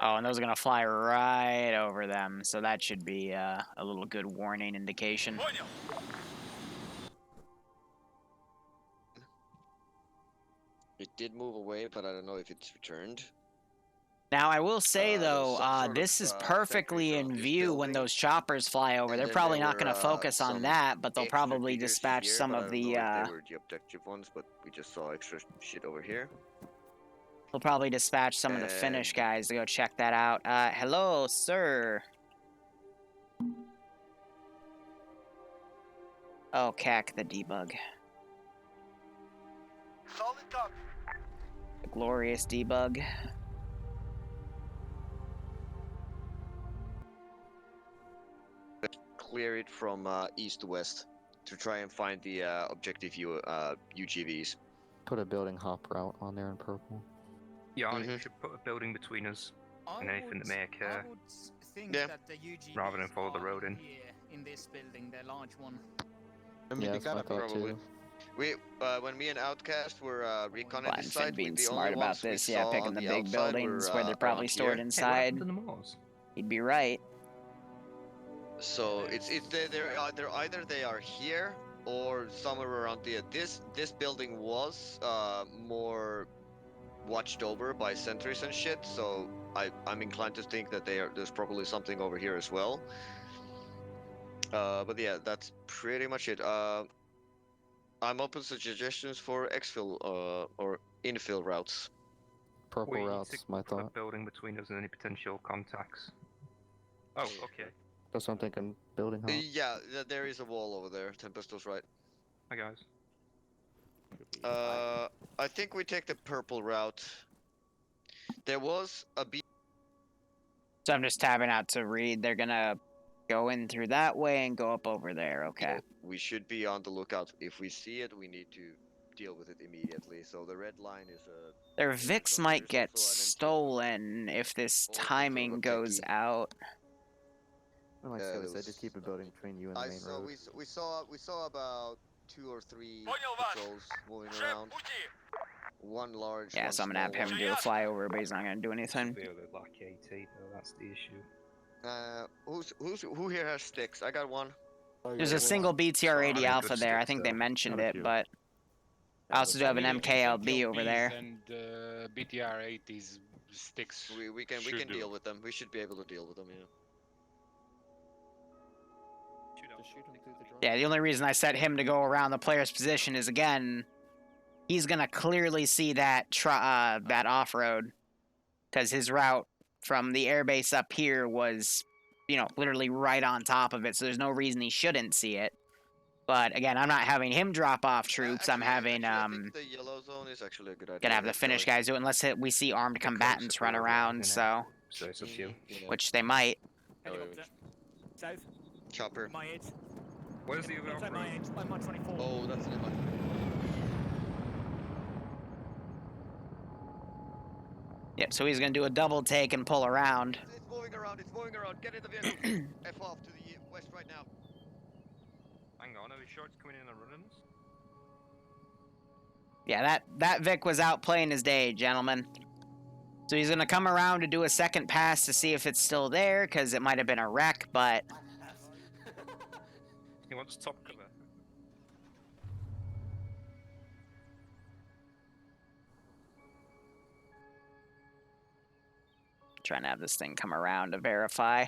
Speaker 3: Oh, and those are gonna fly right over them, so that should be a little good warning indication.
Speaker 8: It did move away, but I don't know if it's returned.
Speaker 3: Now, I will say, though,
Speaker 8: some sort
Speaker 3: this
Speaker 8: of,
Speaker 3: is perfectly
Speaker 8: sentries
Speaker 3: in
Speaker 8: around this
Speaker 3: view when
Speaker 8: building.
Speaker 3: those choppers fly over.
Speaker 8: And
Speaker 3: They're
Speaker 8: then
Speaker 3: probably
Speaker 8: there
Speaker 3: not going to
Speaker 8: were,
Speaker 3: focus on
Speaker 8: some
Speaker 3: that, but they'll
Speaker 8: extra
Speaker 3: probably
Speaker 8: fighters
Speaker 3: dispatch
Speaker 8: here,
Speaker 3: some
Speaker 8: but
Speaker 3: of
Speaker 8: I don't
Speaker 3: the,
Speaker 8: know if they were the objective ones, but we just saw extra shit over here.
Speaker 3: they'll probably dispatch some of the Finnish
Speaker 8: And-
Speaker 3: guys to go check that out. Hello, sir. Oh, cack the debug.
Speaker 5: Solid copy.
Speaker 3: The glorious debug.
Speaker 8: Clear it from east to west to try and find the objective UGVs.
Speaker 2: Put a building hop route on there in purple.
Speaker 4: Yeah, I think we should put a building between us and anything that may occur.
Speaker 7: I would think
Speaker 8: Yeah.
Speaker 7: that the UGVs
Speaker 4: Rather than follow the
Speaker 7: are
Speaker 4: road in.
Speaker 7: here in this building, the large one.
Speaker 9: I mean,
Speaker 2: Yeah,
Speaker 9: they
Speaker 2: that's what I
Speaker 9: gotta be.
Speaker 2: thought
Speaker 8: probably.
Speaker 2: too.
Speaker 8: We when me and Outcast were reconning
Speaker 3: Glad
Speaker 8: this
Speaker 3: Finn
Speaker 8: site,
Speaker 3: being
Speaker 8: the
Speaker 3: smart
Speaker 8: only
Speaker 3: about
Speaker 8: ones we
Speaker 3: this, yeah,
Speaker 8: saw
Speaker 3: picking
Speaker 8: on
Speaker 3: the
Speaker 8: the
Speaker 3: big
Speaker 8: outside
Speaker 3: buildings
Speaker 8: were,
Speaker 3: where they're probably
Speaker 8: around
Speaker 3: stored
Speaker 8: here.
Speaker 3: inside.
Speaker 4: in the Mars?
Speaker 3: He'd be right.
Speaker 8: So they're either they are here or somewhere around here. This building was more watched over by sentries and shit. So I'm inclined to think that there's probably something over here as well. But yeah, that's pretty much it. I'm open to suggestions for exfil or infill routes.
Speaker 2: Purple
Speaker 4: We need
Speaker 2: routes,
Speaker 4: to
Speaker 2: my
Speaker 4: put a
Speaker 2: thought.
Speaker 4: building between us and any potential contacts. Oh, okay.
Speaker 2: That's what I'm thinking. Building hop.
Speaker 8: Yeah, there is a wall over there. Tempestos right.
Speaker 4: Hi guys.
Speaker 8: I think we take the purple route. There was a
Speaker 3: So I'm just tabbing out to read. They're gonna go in through that way and go up over there. Okay.
Speaker 8: We should be on the lookout. If we see it, we need to deal with it immediately. So the red line is
Speaker 3: Their VIX
Speaker 8: so
Speaker 3: might
Speaker 8: there's
Speaker 3: get
Speaker 8: also an MTL.
Speaker 3: stolen if this
Speaker 8: Also
Speaker 3: timing
Speaker 8: sort of a
Speaker 3: goes
Speaker 8: techie.
Speaker 3: out.
Speaker 2: Like
Speaker 8: Yeah,
Speaker 2: Scotty
Speaker 8: there
Speaker 2: said,
Speaker 8: was-
Speaker 2: just keep a building between you and the
Speaker 8: I
Speaker 2: main
Speaker 8: saw
Speaker 2: road.
Speaker 8: we saw about 2 or 3
Speaker 5: Понял вас.
Speaker 8: patrols moving
Speaker 5: Шеф,
Speaker 8: around.
Speaker 5: пути.
Speaker 8: One large.
Speaker 3: Yeah,
Speaker 8: one
Speaker 3: so I'm gonna have
Speaker 8: small
Speaker 3: him
Speaker 8: one.
Speaker 3: do a flyover, but he's not gonna do anything.
Speaker 4: Feel it like AT though, that's the issue.
Speaker 8: Who here has sticks? I got one.
Speaker 3: There's a single BTR-80
Speaker 4: Sorry,
Speaker 3: Alpha
Speaker 4: good
Speaker 3: there. I
Speaker 4: sticks,
Speaker 3: think they
Speaker 4: though.
Speaker 3: mentioned
Speaker 2: Not a
Speaker 3: it,
Speaker 2: few.
Speaker 3: but I also do have an MKLB over there.
Speaker 1: And BTR-80s sticks.
Speaker 8: We can
Speaker 1: should do.
Speaker 8: deal with them. We should be able to deal with them. Yeah.
Speaker 3: Yeah, the only reason I set him to go around the player's position is, again, he's gonna clearly see that that off-road, because his route from the airbase up here was, you know, literally right on top of it, so there's no reason he shouldn't see it. But again, I'm not having him drop off troops. I'm having
Speaker 8: I think the yellow zone is actually a good idea.
Speaker 3: gonna have the Finnish guys do it unless we see armed combatants run around. So,
Speaker 4: So it's up to you.
Speaker 3: which they might.
Speaker 7: Helicopter. South.
Speaker 8: Chopper.
Speaker 7: My edge.
Speaker 4: Where's the other
Speaker 7: Outside my
Speaker 4: off-road?
Speaker 7: edge. I'm on 24.
Speaker 8: Oh, that's an inlet.
Speaker 3: Yep. So he's gonna do a double take and pull around.
Speaker 8: It's moving around. It's moving around. Get in the vehicle. F off to the west right now.
Speaker 4: Hang on, are we sure it's coming in and running us?
Speaker 3: Yeah, that Vic was out playing his day, gentlemen. So he's gonna come around to do a second pass to see if it's still there, because it might have been a wreck, but
Speaker 4: He wants top cover.
Speaker 3: trying to have this thing come around to verify.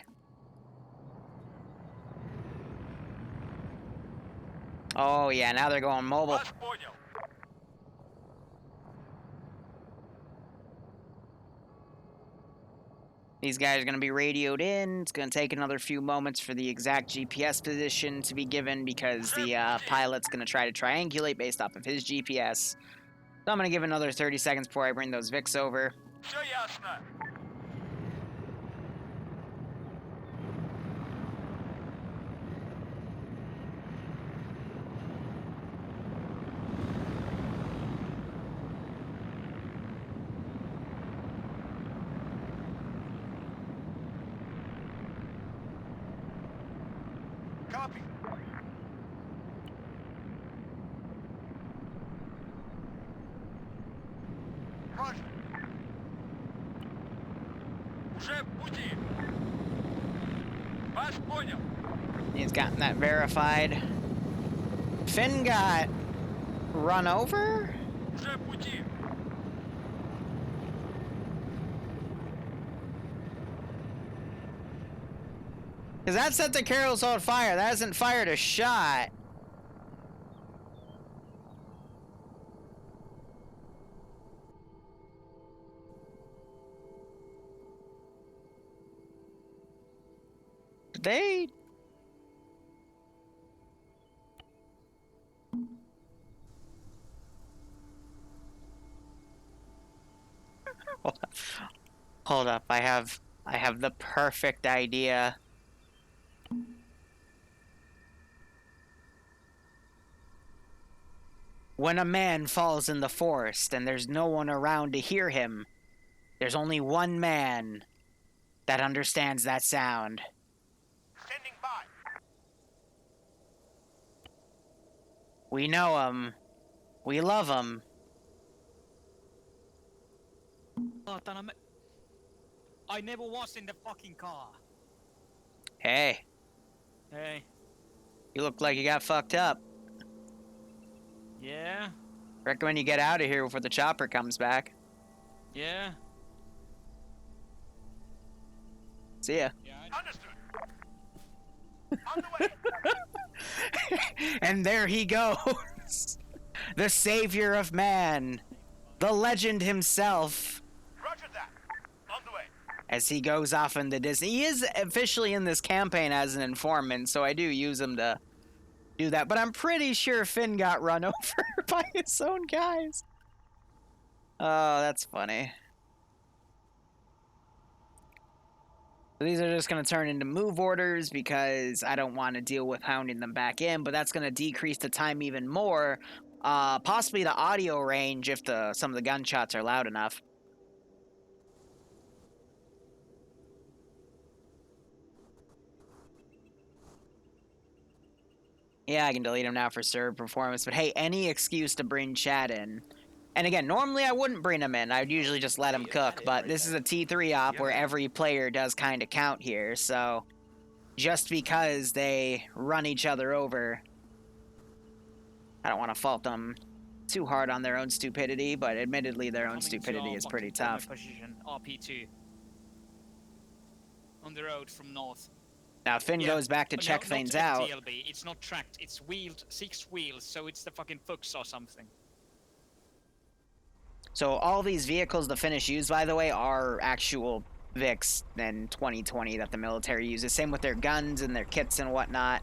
Speaker 3: Oh yeah, now they're going mobile.
Speaker 5: Вас понял.
Speaker 3: These guys are going to be radioed in. It's going to take another few moments for the exact GPS position to be given because the pilot's going to try to triangulate based off of his GPS. So I'm going to give another 30 seconds before I bring those Vics over.
Speaker 5: Все ясно. ваш. Уже в пути. Вас понял.
Speaker 3: He's gotten that verified. Finn got run over?
Speaker 5: Уже в пути.
Speaker 3: Because that set the Carol's on fire. That hasn't fired a shot. Did they? Hold up. I have the perfect idea. When a man falls in the forest and there's no one around to hear him, there's only one man that understands that sound.
Speaker 5: Standing by.
Speaker 3: We know him. We love him.
Speaker 7: I never was in the fucking car.
Speaker 3: Hey,
Speaker 7: Hey.
Speaker 3: you look like you got fucked up.
Speaker 7: Yeah.
Speaker 3: Recommend you get out of here before the chopper comes back.
Speaker 7: Yeah.
Speaker 3: See ya.
Speaker 5: Understood. On the way.
Speaker 3: And there he goes. The savior of man. The legend himself.
Speaker 5: Roger that. On the way.
Speaker 3: As he goes off into Disney. He is officially in this campaign as an informant, so I do use him to do that. But I'm pretty sure Finn got run over by his own guys. Oh, that's funny. So these are just going to turn into move orders because I don't want to deal with hounding them back in, but that's going to decrease the time even more. Possibly the audio range if some of the gunshots are loud enough. Yeah, I can delete him now for server performance, but hey, any excuse to bring chat in. And again, normally I wouldn't bring him in. I'd usually just let him cook, but this is a T3 op where every player does kind of count here, so just because they run each other over, I don't want to fault them too hard on their own stupidity, but admittedly their own stupidity is pretty tough.
Speaker 7: Position, RP2. On the road from north.
Speaker 3: Now Finn goes back to check things out.
Speaker 7: TLB. It's not tracked, it's wheeled, 6 wheels, so it's the fucking Fuchs or something.
Speaker 3: So all these vehicles the Finnish use, by the way, are actual Vics in 2020 that the military uses. Same with their guns and their kits and whatnot.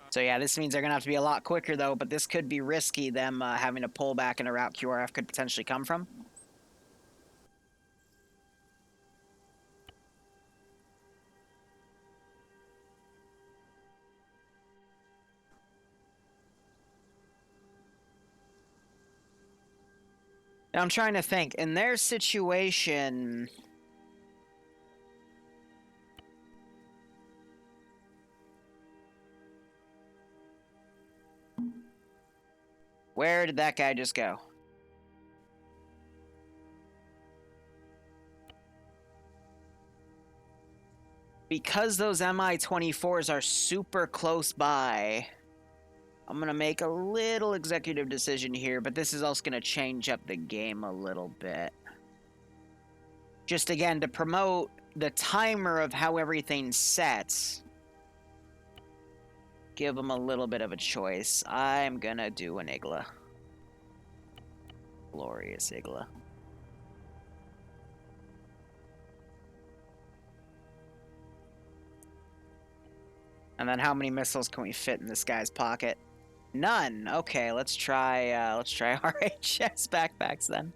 Speaker 3: So yeah, this means they're going to have to be a lot quicker, though, but this could be risky, them having to pull back in a route QRF could potentially come from. I'm trying to think. In their situation... Where did that guy just go? Because those Mi-24s are super close by... I'm going to make a little executive decision here, but this is also going to change up the game a little bit. Just again, to promote the timer of how everything sets, give them a little bit of a choice. I'm going to do an Igla. Glorious Igla. And then how many missiles can we fit in this guy's pocket? None. Okay, let's try RHS backpacks then.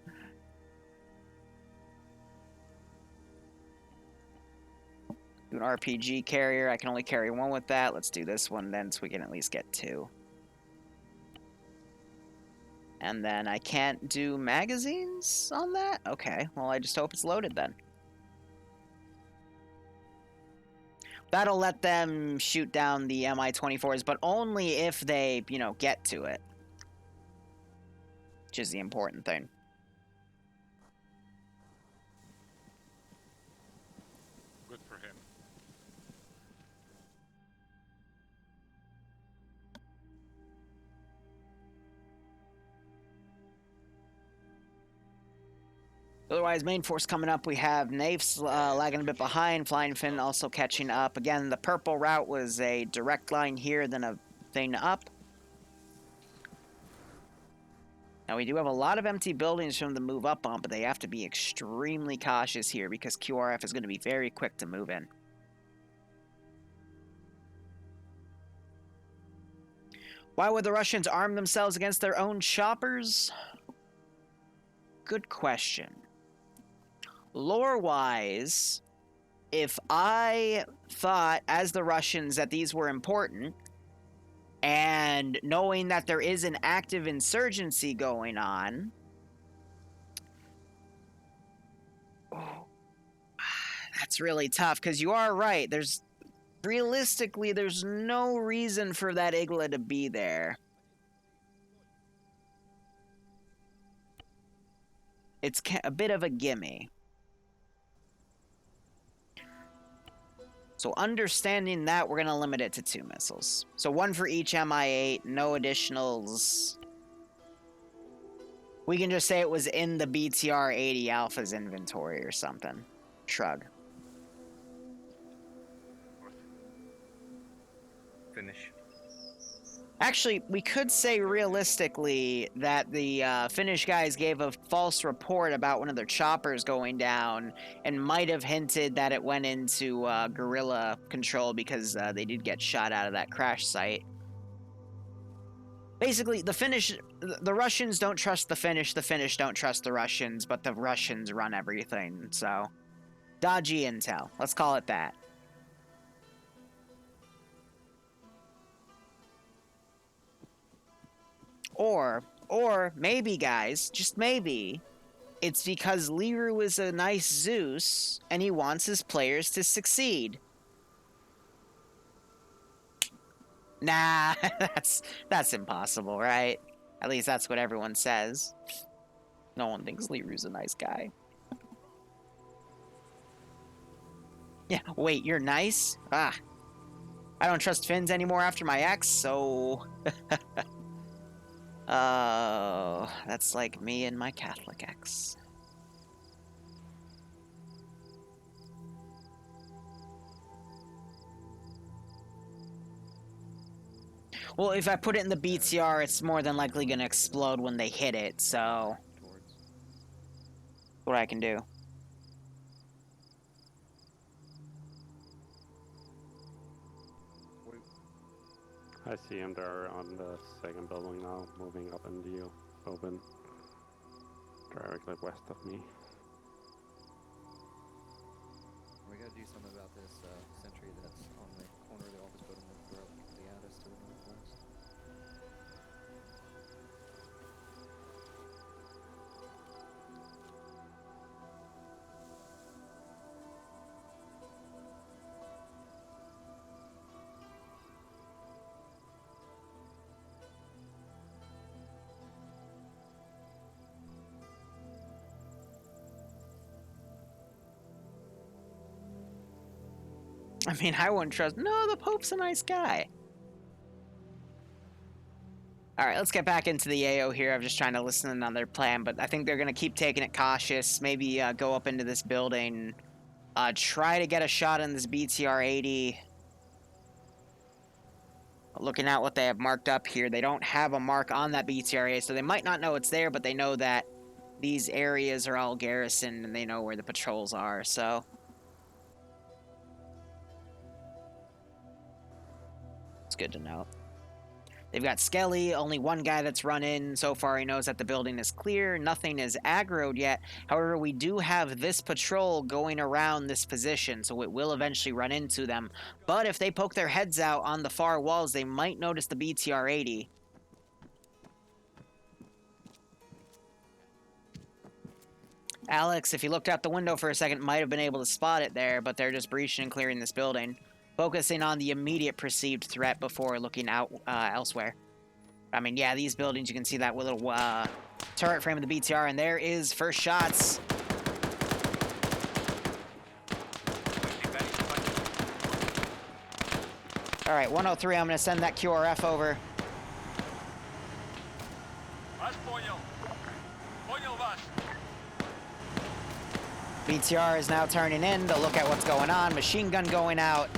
Speaker 3: Do an RPG carrier. I can only carry one with that. Let's do this one then so we can at least get 2. And then I can't do magazines on that? Okay, well I just hope it's loaded then. That'll let them shoot down the Mi-24s, but only if they, you know, get to it. Which is the important thing.
Speaker 1: Good for him.
Speaker 3: Otherwise, main force coming up, we have Nafes lagging a bit behind, Flying Finn also catching up. Again, the purple route was a direct line here, then a thing up. Now, we do have a lot of empty buildings for them to move up on, but they have to be extremely cautious here because QRF is going to be very quick to move in. Why would the Russians arm themselves against their own choppers? Good question. Lore-wise, if I thought, as the Russians, that these were important, and knowing that there is an active insurgency going on, that's really tough, because you are right. Realistically, there's no reason for that Igla to be there. It's a bit of a gimme. So understanding that, we're going to limit it to 2 missiles. So 1 for each Mi-8, no additionals. We can just say it was in the BTR-80 Alpha's inventory or something. Shrug.
Speaker 4: Finish.
Speaker 3: Actually, we could say realistically that the Finnish guys gave a false report about one of their choppers going down and might have hinted that it went into guerrilla control because they did get shot out of that crash site. Basically, the Russians don't trust the Finnish don't trust the Russians, but the Russians run everything, so... Dodgy intel. Let's call it that. Or maybe, guys, just maybe, it's because Liru is a nice Zeus, and he wants his players to succeed. Nah, that's impossible, right? At least that's what everyone says. No one thinks Liru's a nice guy. Yeah, wait, you're nice? Ah. I don't trust Finns anymore after my ex, so... Oh, that's like me and my Catholic ex. Well, if I put it in the BTR, it's more than likely going to explode when they hit it, so... What I can do.
Speaker 10: I see him there on the second building now, moving up in the open, directly west of me.
Speaker 2: We gotta do something about this sentry that's on the corner of the office building with the Addis to the northwest.
Speaker 3: I mean, I wouldn't trust... No, the Pope's a nice guy. Alright, let's get back into the AO here. I'm just trying to listen in on their plan, but I think they're going to keep taking it cautious. Maybe go up into this building. Try to get a shot on this BTR-80. Looking at what they have marked up here, they don't have a mark on that BTR-80, so they might not know it's there, but they know that these areas are all garrisoned, and they know where the patrols are, so... It's good to know. They've got Skelly, only one guy that's run in. So far he knows that the building is clear. Nothing is aggroed yet. However, we do have this patrol going around this position, so it will eventually run into them. But if they poke their heads out on the far walls, they might notice the BTR-80. Alex, if you looked out the window for a second, might have been able to spot it there, but they're just breaching and clearing this building. focusing on the immediate perceived threat before looking out elsewhere. I mean, yeah, these buildings, you can see that little turret frame of the BTR, and there is first shots. All right, 103, I'm going to send that QRF over. BTR is now turning in to look at what's going on. Machine gun going out.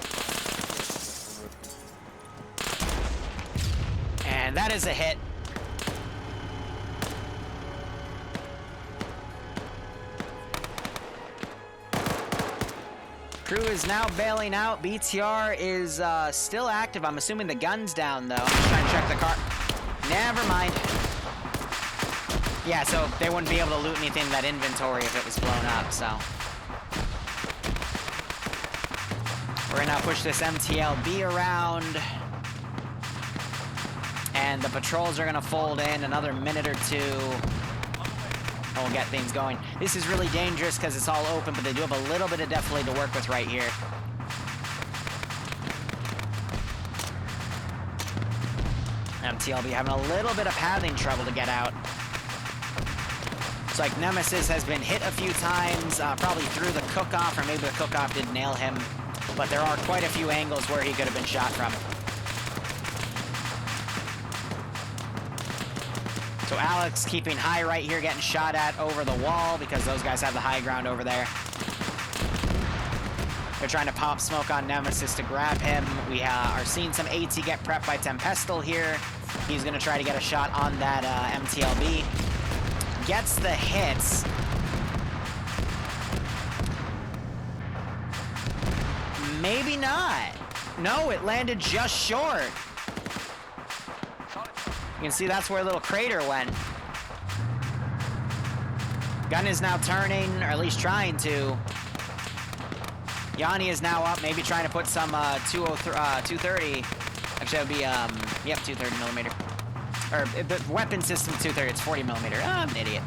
Speaker 3: And that is a hit. Crew is now bailing out. BTR is still active. I'm assuming the gun's down, though. I'm just trying to check the car. Never mind. Yeah, so they wouldn't be able to loot anything in that inventory if it was blown up, so. We're gonna now push this MTLB around. And the patrols are gonna fold in another minute or two. We'll get things going. This is really dangerous because it's all open, but they do have a little bit of definitely to work with right here. MTLB having a little bit of pathing trouble to get out. It's like Nemesis has been hit a few times, probably through the cook-off, or maybe the cook-off did nail him. But there are quite a few angles where he could have been shot from. So Alex keeping high right here, getting shot at over the wall because those guys have the high ground over there. They're trying to pop smoke on Nemesis to grab him. We are seeing some AT get prepped by Tempestal here. He's going to try to get a shot on that MTLB. Gets the hits. Maybe not. No, it landed just short. You can see that's where a little crater went. Gun is now turning, or at least trying to. Yanni is now up, maybe trying to put some 230. Actually, that would be, yep, 230 millimeter. Or the weapon system 230, it's 40 millimeter. Oh, I'm an idiot.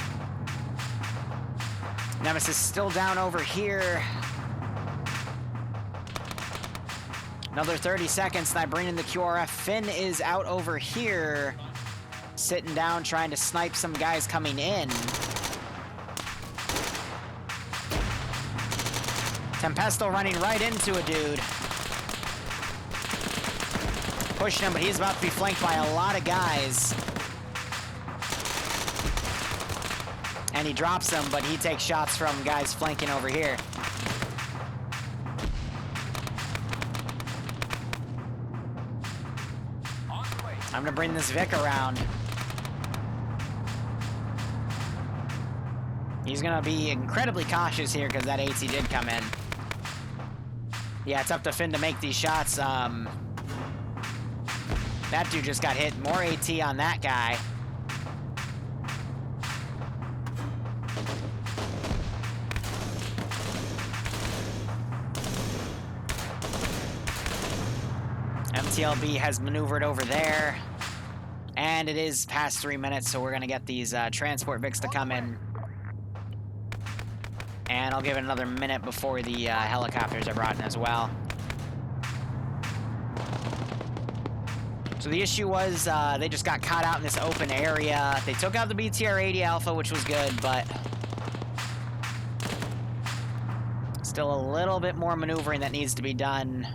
Speaker 3: Nemesis still down over here. Another 30 seconds, and I bring in the QRF. Finn is out over here, sitting down, trying to snipe some guys coming in. Tempestal running right into a dude. Pushing him, but he's about to be flanked by a lot of guys. And he drops them, but he takes shots from guys flanking over here. I'm gonna bring this Vic around. He's gonna be incredibly cautious here because that AT did come in. Yeah, it's up to Finn to make these shots. That dude just got hit. More AT on that guy. MTLB has maneuvered over there. And it is past 3 minutes, so we're going to get these transport Vics to come in. And I'll give it another minute before the helicopters are brought in as well. So the issue was they just got caught out in this open area. They took out the BTR-80 Alpha, which was good, but still a little bit more maneuvering that needs to be done.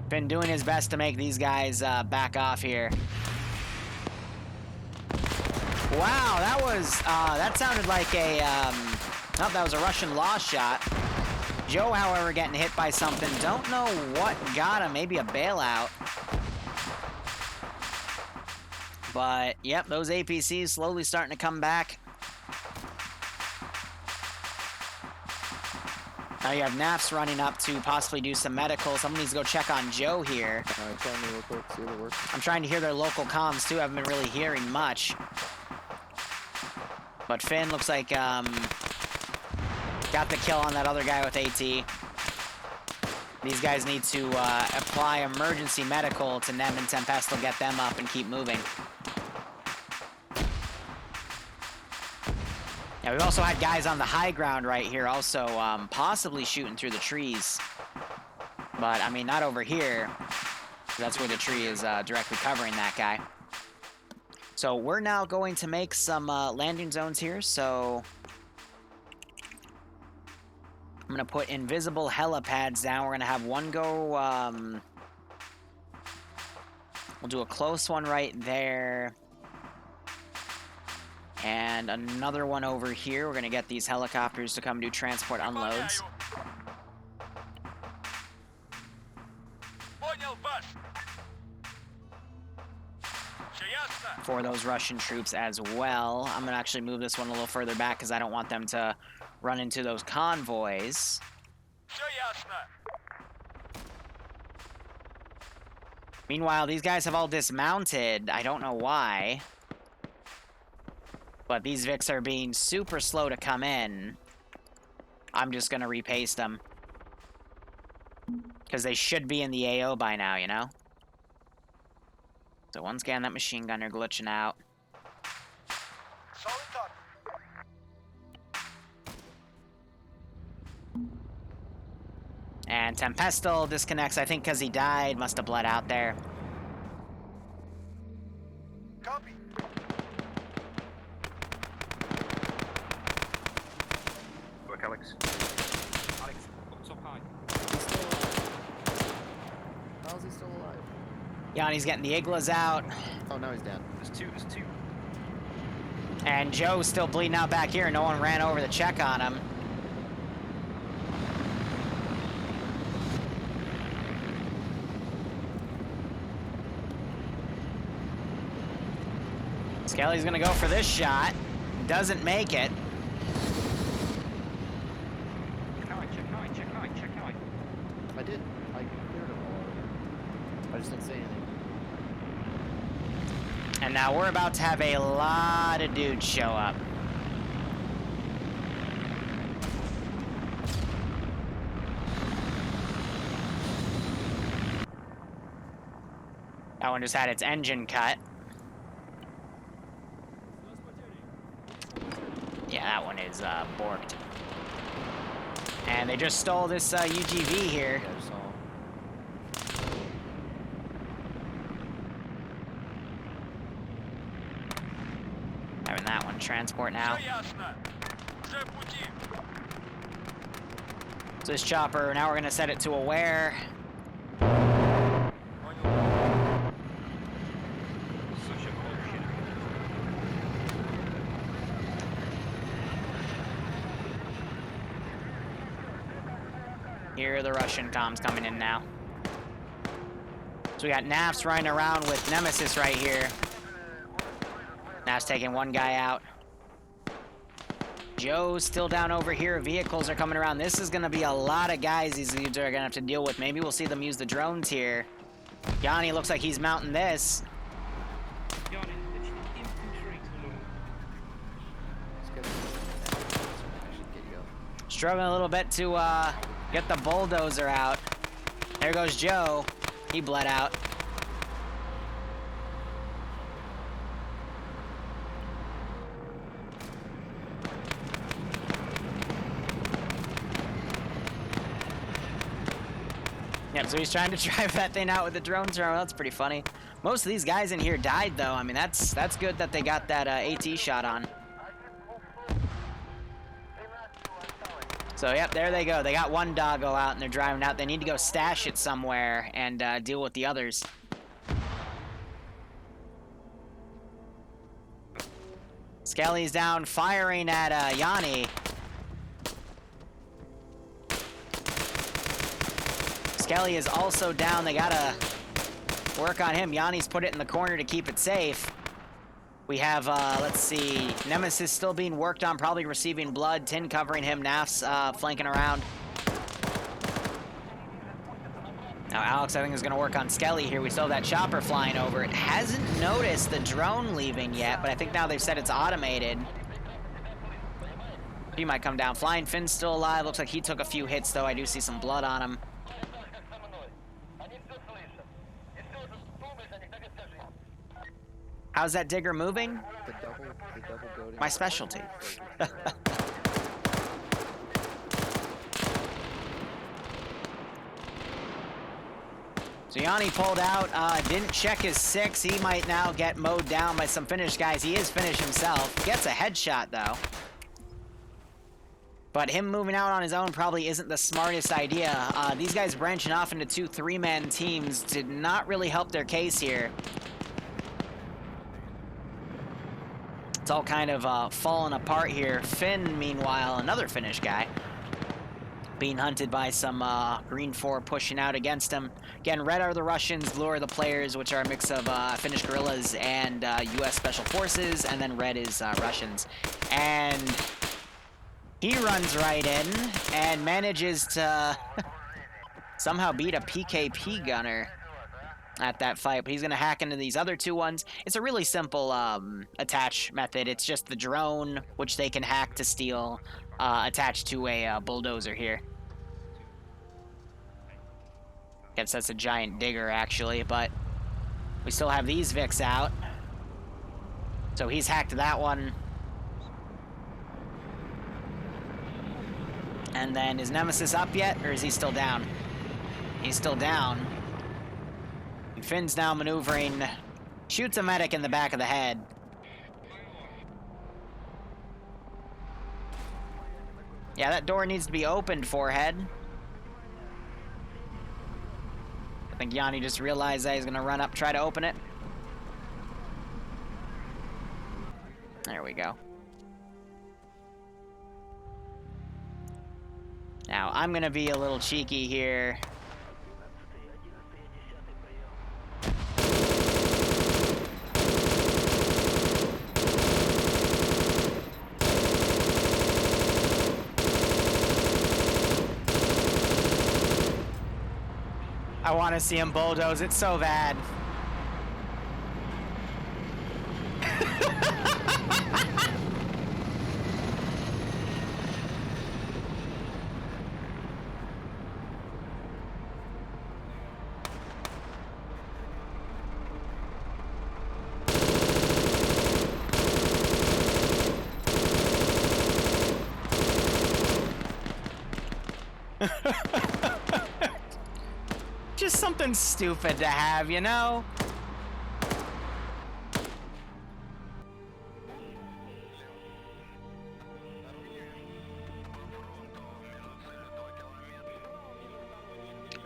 Speaker 3: Been doing his best to make these guys back off here. Wow, that was, that sounded like a, oh, that was a Russian lost shot. Joe, however, getting hit by something. Don't know what got him, maybe a bailout. But, yep, those APCs slowly starting to come back. Now you have NAFs running up to possibly do some medical. Someone needs to go check on Joe here.
Speaker 2: Tell me real quick, see if it works.
Speaker 3: I'm trying to hear their local comms, too. I haven't been really hearing much. But Finn looks like, got the kill on that other guy with AT. These guys need to apply emergency medical to Nem and Tempest. They'll get them up and keep moving. Yeah, And we've also had guys on the high ground right here also possibly shooting through the trees. But, I mean, not over here. That's where the tree is directly covering that guy. So we're now going to make some landing zones here. So I'm going to put invisible helipads down. We're going to have one go... we'll do a close one right there. And another one over here. We're going to get these helicopters to come do transport unloads. For those Russian troops as well. I'm going to actually move this one a little further back because I don't want them to run into those convoys. Meanwhile, these guys have all dismounted. I don't know why. But these Vics are being super slow to come in. I'm just going to repaste them. Because they should be in the AO by now, you know? So once again, that machine gunner glitching out. And Tempestal disconnects, I think because he died. Must have bled out there.
Speaker 5: Copy.
Speaker 4: Work, Alex.
Speaker 1: Alex, up so high.
Speaker 2: He's still alive. How is he still alive?
Speaker 3: Yanni's getting the Iglas out.
Speaker 2: Oh, no, he's dead.
Speaker 4: There's two.
Speaker 3: And Joe's still bleeding out back here. No one ran over to check on him. Skelly's gonna go for this shot. Doesn't make it.
Speaker 4: Check high.
Speaker 2: I did. I cleared him all. I just didn't say anything.
Speaker 3: And now we're about to have a lot of dudes show up. That one just had its engine cut. Yeah, that one is borked. And they just stole this UGV here.
Speaker 2: Yeah, I just saw him.
Speaker 3: Having that one transport now. So this chopper, now we're gonna set it to aware. Here are the Russian comms coming in now. So we got NAFs running around with Nemesis right here. NAF's taking one guy out. Joe's still down over here. Vehicles are coming around. This is going to be a lot of guys these dudes are going to have to deal with. Maybe we'll see them use the drones here. Yanni looks like he's mounting this. Struggling a little bit to get the bulldozer out. There goes Joe. He bled out. Yep, so he's trying to drive that thing out with the drone terminal. That's pretty funny. Most of these guys in here died, though. I mean, that's good that they got that AT shot on. So, yep, there they go. They got one doggo out, and they're driving out. They need to go stash it somewhere and deal with the others. Skelly's down, firing at Yanni. Skelly is also down. They gotta work on him. Yanni's put it in the corner to keep it safe. We have, let's see, Nemesis still being worked on, probably receiving blood. Tin covering him, Naf's flanking around. Now Alex, I think, is going to work on Skelly here. We still have that chopper flying over. It hasn't noticed the drone leaving yet, but I think now they've said it's automated. He might come down. Flying Finn's still alive. Looks like he took a few hits, though. I do see some blood on him. How's that digger moving?
Speaker 2: The double goading.
Speaker 3: My specialty. So Yanni pulled out, didn't check his 6. He might now get mowed down by some Finnish guys. He is Finnish himself. Gets a headshot, though. But him moving out on his own probably isn't the smartest idea. These guys branching off into 2 3-man teams did not really help their case here. It's all kind of falling apart here. Finn, meanwhile, another Finnish guy, being hunted by some Green 4 pushing out against him. Again, red are the Russians, blue are the players, which are a mix of Finnish guerrillas and U.S. Special Forces, and then red is Russians. And he runs right in and manages to somehow beat a PKP gunner at that fight. But he's going to hack into these other 2 ones. It's a really simple attach method. It's just the drone, which they can hack to steal, attached to a bulldozer here. Guess that's a giant digger, actually, but we still have these Vics out. So he's hacked that one. And then, is Nemesis up yet, or is he still down? He's still down. And Finn's now maneuvering, shoots a medic in the back of the head. Yeah, that door needs to be opened, forehead. I think Yanni just realized that he's gonna run up, try to open it. There we go. Now, I'm gonna be a little cheeky here. I want to see him bulldoze. It's so bad. Just something stupid to have, you know?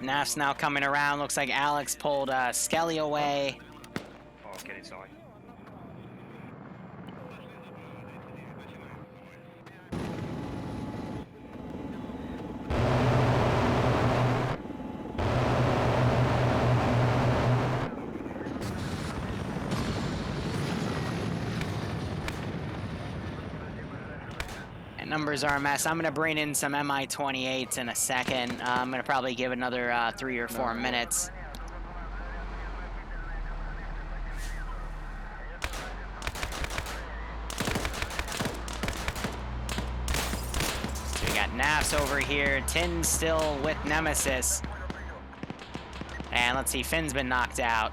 Speaker 3: Naf's now coming around. Looks like Alex pulled Skelly away.
Speaker 4: Oh, get inside.
Speaker 3: Numbers are a mess. I'm going to bring in some MI-28s in a second. I'm going to probably give another 3 or 4 minutes. So we got Nafs over here. Tin still with Nemesis. And let's see, Finn's been knocked out.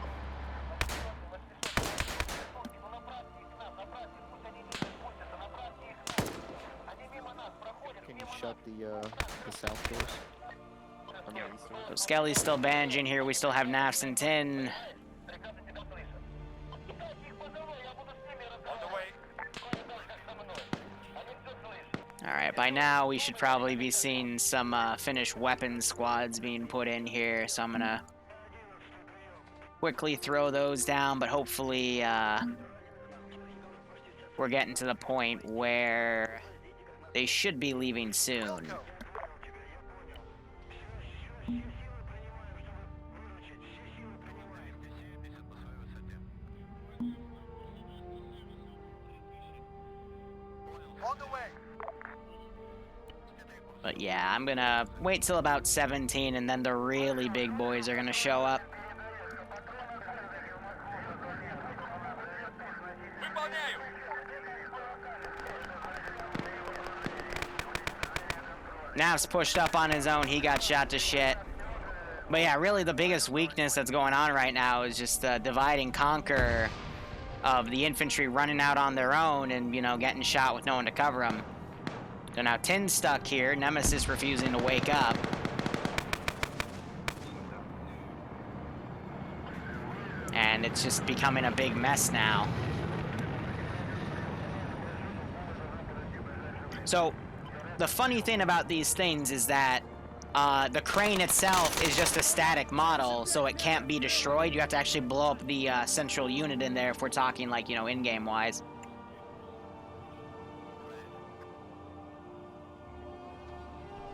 Speaker 2: Shut the south doors. On the east door.
Speaker 3: So Skelly's still bandaging here. We still have Nafs and Tin. Alright, by now we should probably be seeing some Finnish weapon squads being put in here, so I'm gonna quickly throw those down, but hopefully we're getting to the point where they should be leaving soon. But yeah, I'm gonna wait till about 17 and then the really big boys are gonna show up. Nav's pushed up on his own. He got shot to shit. But yeah, really the biggest weakness that's going on right now is just divide and conquer of the infantry running out on their own and, you know, getting shot with no one to cover them. So now Tin's stuck here. Nemesis refusing to wake up. And it's just becoming a big mess now. So, the funny thing about these things is that the crane itself is just a static model, so it can't be destroyed. You have to actually blow up the central unit in there if we're talking, like, you know, in-game wise.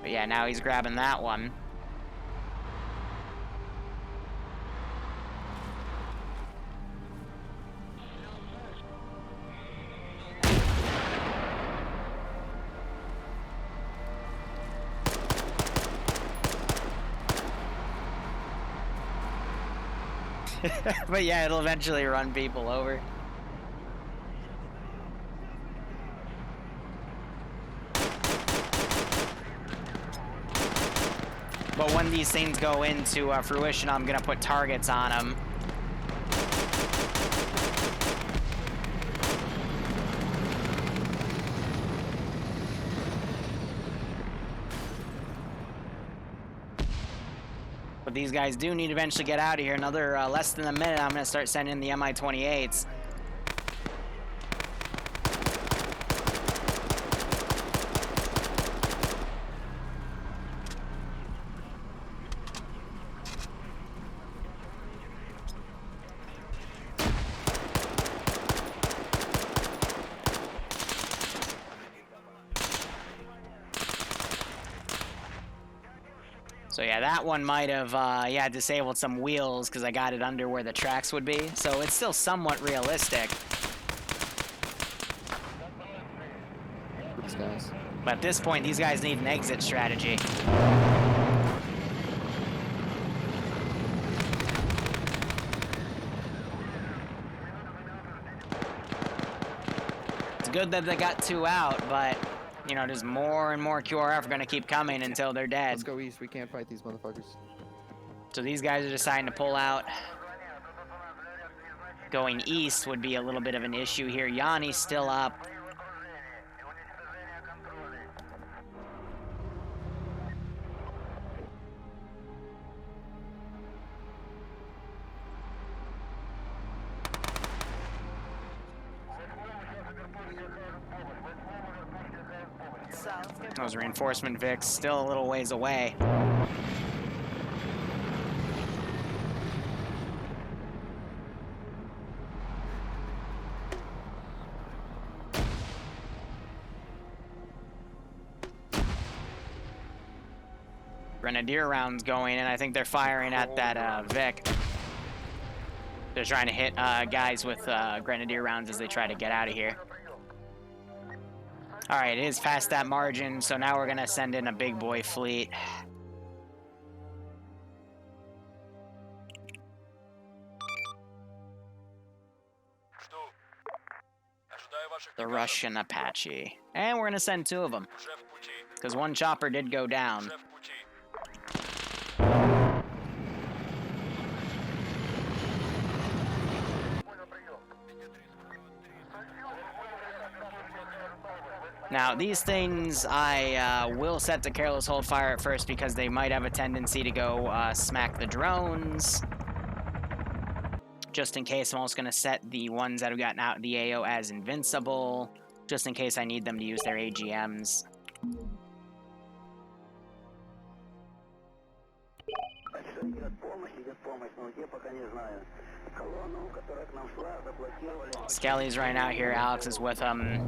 Speaker 3: But yeah, now he's grabbing that one. But yeah, it'll eventually run people over. But when these things go into fruition, I'm gonna put targets on them. But these guys do need to eventually get out of here. Another less than a minute, I'm gonna start sending in the Mi-28s. So yeah, that one might have, yeah, disabled some wheels because I got it under where the tracks would be. So it's still somewhat realistic.
Speaker 2: These guys.
Speaker 3: But at this point, these guys need an exit strategy. It's good that they got 2 out, but... you know, just more and more QRF are going to keep coming until they're dead.
Speaker 2: Let's go east. We can't fight these motherfuckers.
Speaker 3: So these guys are deciding to pull out. Going east would be a little bit of an issue here. Yanni's still up. Those reinforcement Vics still a little ways away. Grenadier rounds going, and I think they're firing at that Vic. They're trying to hit guys with Grenadier rounds as they try to get out of here. All right, it is past that margin, so now we're gonna send in a big boy fleet. The Russian Apache. And we're gonna send 2 of them. Because 1 chopper did go down. Now, these things I will set to careless hold fire at first because they might have a tendency to go smack the drones. Just in case, I'm also going to set the ones that have gotten out of the AO as invincible, just in case I need them to use their AGMs. Skelly's right out here, Alex is with him.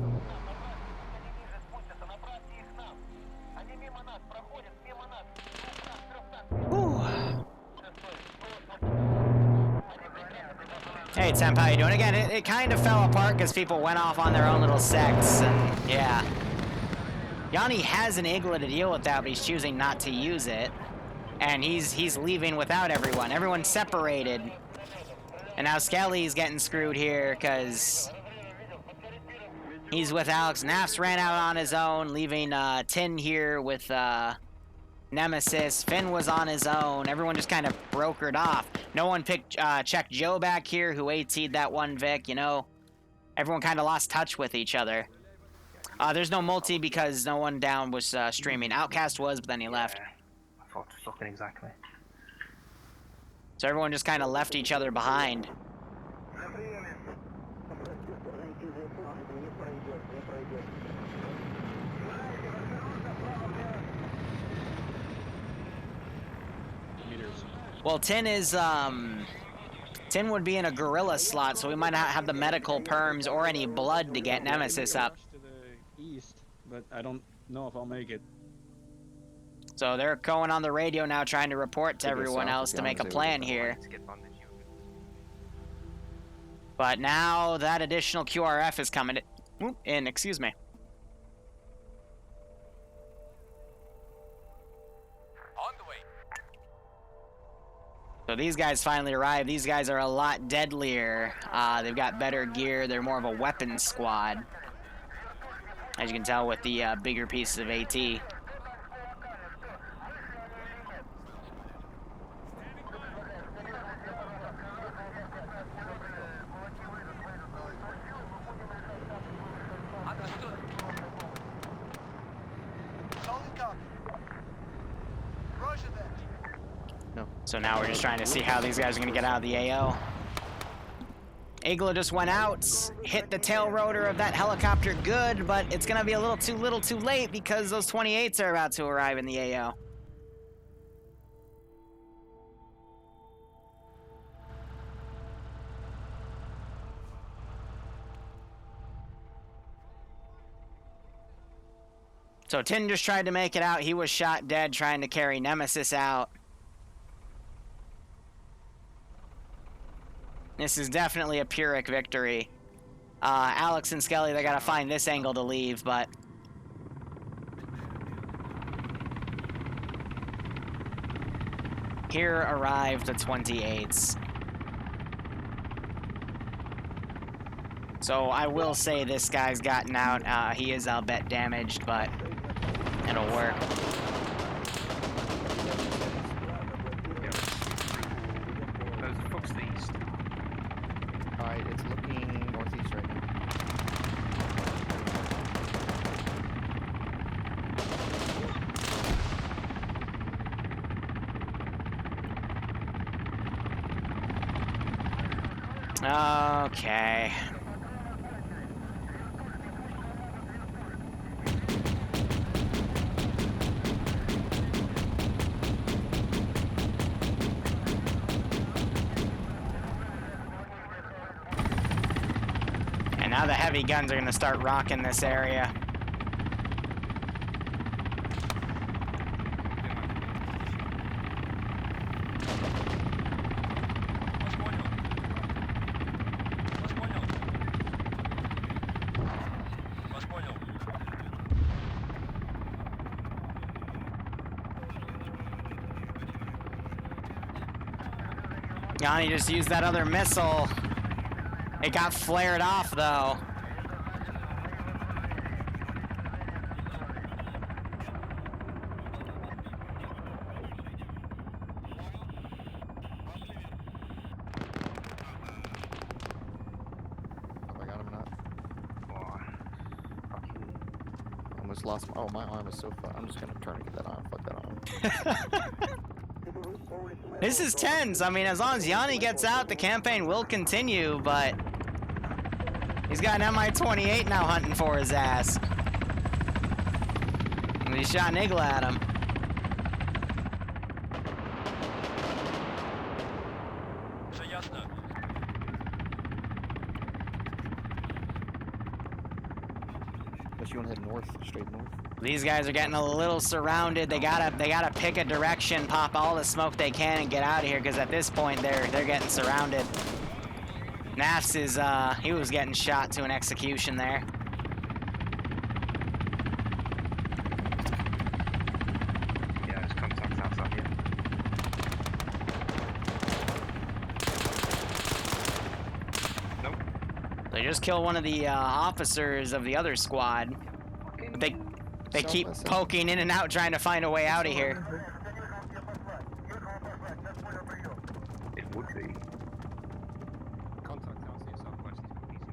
Speaker 3: Whew. Hey, Temp, how you doing? Again, it kind of fell apart because people went off on their own little sects, and yeah. Yanni has an Igla to deal with that, but he's choosing not to use it. And he's leaving without everyone. Everyone's separated. And now Skelly's getting screwed here because he's with Alex. Naps ran out on his own, leaving Tin here with Nemesis. Finn was on his own. Everyone just kind of brokered off. No one checked Joe back here, who AT'd that one Vic, you know. Everyone kind of lost touch with each other. There's no multi because no one down was streaming. Outcast was, but then he left.
Speaker 4: I thought fucking exactly.
Speaker 3: So everyone just kind of left each other behind. Well, Tin is, Tin would be in a gorilla slot, so we might not have the medical perms or any blood to get Nemesis up.
Speaker 6: To the east, but I don't know if I'll make it.
Speaker 3: So they're going on the radio now trying to report to everyone else to make a plan here. But now that additional QRF is coming in, excuse me.
Speaker 5: On the way.
Speaker 3: So these guys finally arrived. These guys are a lot deadlier. They've got better gear. They're more of a weapons squad. As you can tell with the bigger pieces of AT. So now we're just trying to see how these guys are going to get out of the AO. Igla just went out, hit the tail rotor of that helicopter good, but it's going to be a little too late because those 28s are about to arrive in the AO. So Tin just tried to make it out. He was shot dead trying to carry Nemesis out. This is definitely a Pyrrhic victory. Alex and Skelly, they gotta find this angle to leave, but... Here arrived the 28s. So I will say this guy's gotten out. He is, I'll bet, damaged, but it'll work.
Speaker 2: Alright, it's looking northeast right
Speaker 3: now. Okay. Now the heavy guns are going to start rocking this area. Yanni just used that other missile. It got flared off, though.
Speaker 2: Have I got him or not? Almost lost my... Oh, my arm is so far. I'm just gonna turn and get that arm. Fuck that arm.
Speaker 3: This is tense. I mean, as long as Yanni gets out, the campaign will continue, but... He's got an Mi-28 now hunting for his ass. And he shot an Igla at him.
Speaker 2: Unless you want to head north, straight north.
Speaker 3: These guys are getting a little surrounded. They gotta pick a direction, pop all the smoke they can, and get out of here. Because at this point, they're getting surrounded. Nafs is, he was getting shot to an execution there.
Speaker 4: Yeah, there's contacts outside here. Nope.
Speaker 3: They just killed one of the officers of the other squad. But They keep poking in and out trying to find a way out of here.
Speaker 4: It would be.
Speaker 2: Contact out to yourself, questions for PC.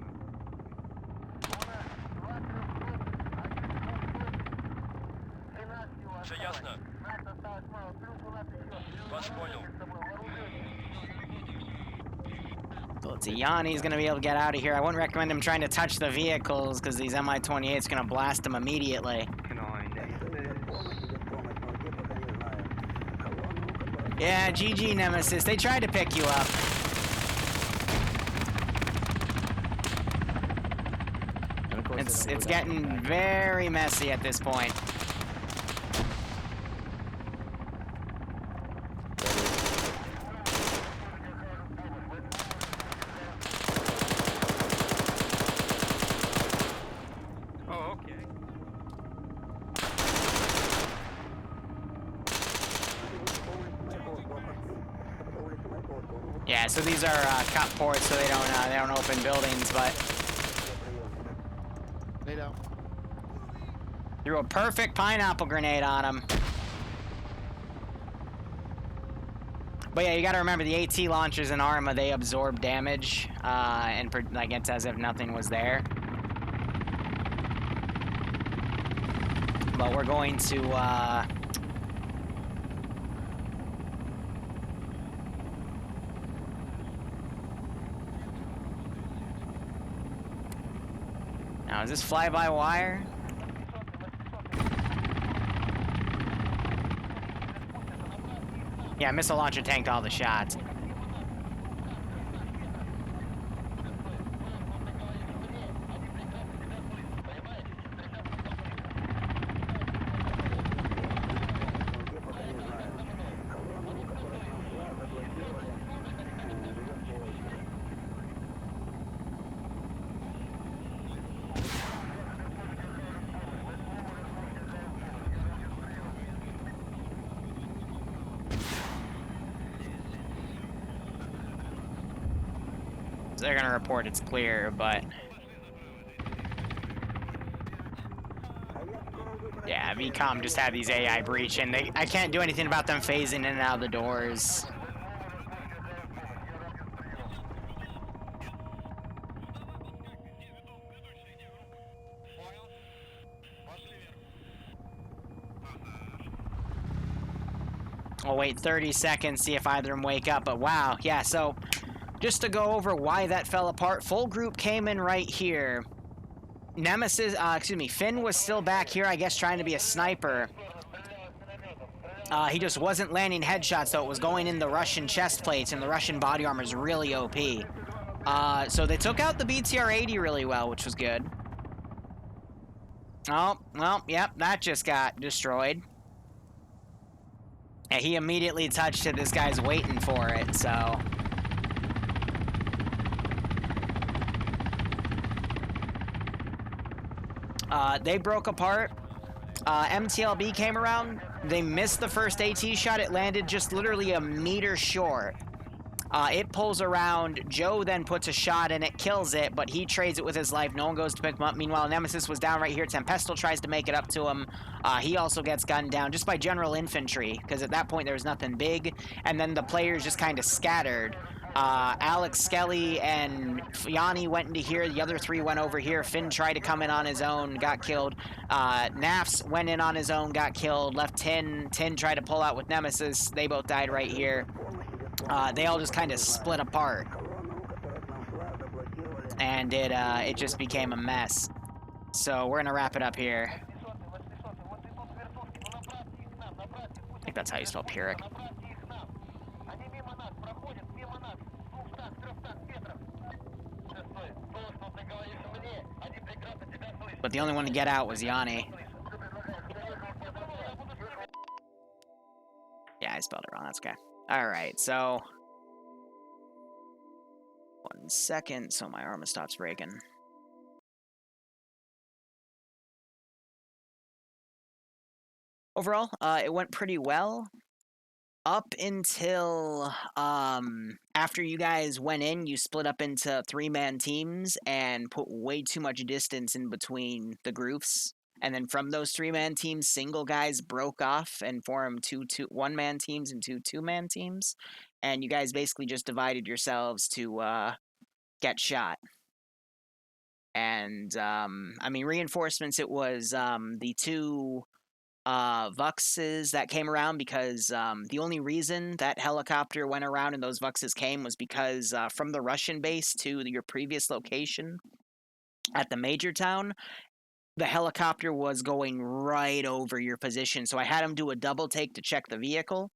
Speaker 5: Все ясно? Вас понял.
Speaker 3: So it's Yanni's gonna be able to get out of here. I wouldn't recommend him trying to touch the vehicles because these Mi-28's gonna blast him immediately.
Speaker 4: Can I name this?
Speaker 3: Yeah, GG Nemesis. They tried to pick you up. It's getting very messy at this point.
Speaker 4: Oh, okay.
Speaker 3: Yeah, so these are cut ports, so they don't open buildings, but
Speaker 9: They don't.
Speaker 3: threw a perfect pineapple grenade on him. But yeah, you gotta remember the AT launchers in Arma, they absorb damage, and like it's as if nothing was there. But we're going to, now is this fly-by-wire? Yeah, missile launcher tanked all the shots. They're gonna report it's clear, but yeah, VCOM just had these AI breach, and I can't do anything about them phasing in and out of the doors. I'll wait 30 seconds, see if either of them wake up, but wow, yeah, so just to go over why that fell apart, full group came in right here. Nemesis, Finn was still back here, I guess, trying to be a sniper. He just wasn't landing headshots, so it was going in the Russian chest plates, and the Russian body armor is really OP. So they took out the BTR-80 really well, which was good. Oh, well, yep, that just got destroyed. And he immediately touched it. This guy's waiting for it, so... they broke apart. MTLB came around. They missed the first AT shot. It landed just literally a meter short. It pulls around. Joe then puts a shot and it kills it, but he trades it with his life. No one goes to pick him up. Meanwhile, Nemesis was down right here. Tempestal tries to make it up to him. He also gets gunned down just by general infantry, because at that point there was nothing big, and then the players just kind of scattered. Alex, Skelly, and Yanni went into here. The other three went over here. Finn tried to come in on his own, got killed. Nafs went in on his own, got killed. Left Tin. Tin tried to pull out with Nemesis. They both died right here. They all just kind of split apart. And it just became a mess. So we're going to wrap it up here. I think that's how you spell Pyrrhic. But the only one to get out was Yanni. Yeah, I spelled it wrong. That's okay. Alright, so... 1 second, so my armor stops breaking. Overall, it went pretty well. Up until after you guys went in, you split up into 3-man teams and put way too much distance in between the groups. And then from those 3-man teams, single guys broke off and formed two 1-man teams and two 2-man teams. And you guys basically just divided yourselves to get shot. And I mean, reinforcements, it was the two Vuxes that came around because the only reason that helicopter went around and those Vuxes came was because from the Russian base to your previous location at the major town, the helicopter was going right over your position. So I had him do a double take to check the vehicle.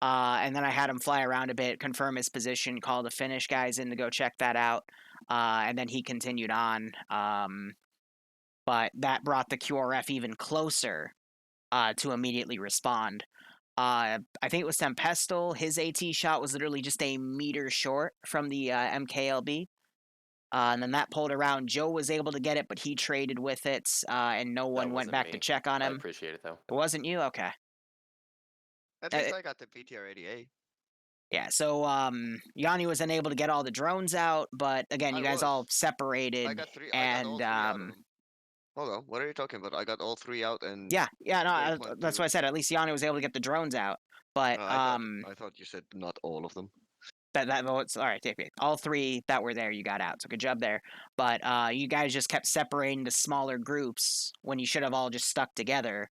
Speaker 3: And then I had him fly around a bit, confirm his position, call the Finnish guys in to go check that out. And then he continued on. But that brought the QRF even closer to immediately respond. I think it was Tempestal. His AT shot was literally just a meter short from the MKLB. And then that pulled around. Joe was able to get it, but he traded with it, and no one went back to check on him.
Speaker 6: I appreciate it, though.
Speaker 3: It wasn't you? Okay.
Speaker 8: At least I got the PTR-80A.
Speaker 3: Yeah, so Yanni was unable to get all the drones out, but again, you guys all separated.
Speaker 8: I got three.
Speaker 3: And
Speaker 8: I got all three out of them. Hold on, what are you talking about? I got all three out and.
Speaker 3: Yeah, no, that's what I said. At least Yanni was able to get the drones out, but
Speaker 8: I thought you said not all of them.
Speaker 3: It's all right. All three that were there, you got out. So good job there. But you guys just kept separating to smaller groups when you should have all just stuck together.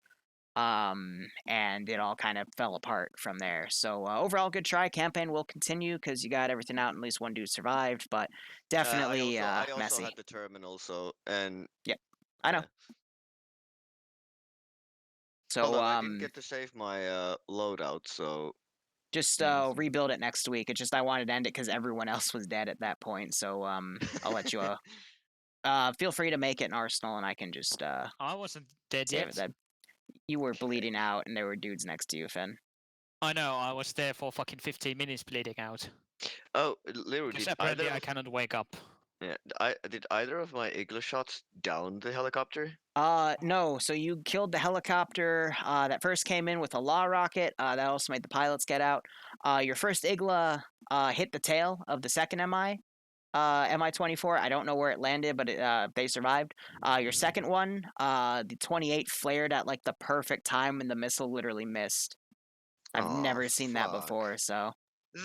Speaker 3: And it all kind of fell apart from there. So overall, good try. Campaign will continue because you got everything out and at least one dude survived. But definitely
Speaker 8: I also
Speaker 3: messy.
Speaker 8: had the terminal, so and.
Speaker 3: Yep, I know. So
Speaker 8: I didn't get to save my loadout, so.
Speaker 3: Just rebuild it next week. It's just I wanted to end it because everyone else was dead at that point. So I'll let you. Feel free to make it an arsenal, and I can just.
Speaker 7: I wasn't dead yet.
Speaker 3: That you were bleeding out, and there were dudes next to you, Finn.
Speaker 7: I know. I was there for fucking 15 minutes bleeding out.
Speaker 8: Oh, Liru,
Speaker 7: did apparently I cannot wake up.
Speaker 8: Yeah, did either of my igloo shots down the helicopter?
Speaker 3: No. So you killed the helicopter that first came in with a law rocket. That also made the pilots get out. Your first Igla hit the tail of the second Mi-24. I don't know where it landed, but they survived. Your second one, the 28 flared at like the perfect time, and the missile literally missed. I've never seen that before, so.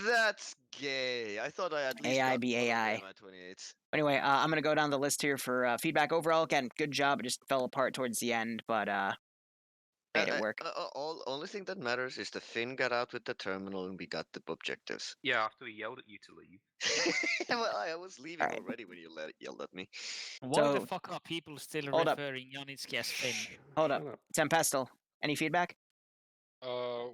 Speaker 8: That's gay. I thought I at least
Speaker 3: AI
Speaker 8: got
Speaker 3: be AI.
Speaker 8: Mi-28s.
Speaker 3: Anyway, I'm gonna go down the list here for feedback. Overall, again, good job. It just fell apart towards the end, but made it work.
Speaker 8: Only thing that matters is the Finn got out with the terminal and we got the objectives.
Speaker 4: Yeah, after we yelled at you to leave.
Speaker 8: Well, I was leaving already when you yelled at me.
Speaker 7: Why the fuck are people still referring Janitski as Finn?
Speaker 3: Hold up. Tempestal, any feedback?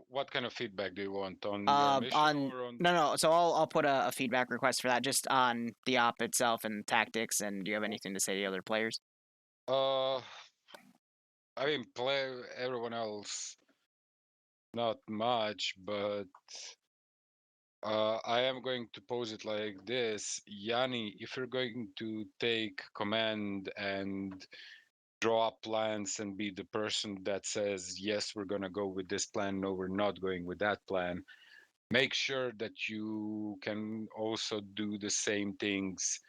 Speaker 1: What kind of feedback do you want on your mission or on?
Speaker 3: No. So I'll put a feedback request for that, just on the op itself and tactics. And do you have anything to say to the other players?
Speaker 1: I mean, everyone else, not much, but I am going to pose it like this. Yanni, if you're going to take command and draw up plans and be the person that says, yes, we're going to go with this plan, no, we're not going with that plan, make sure that you can also do the same things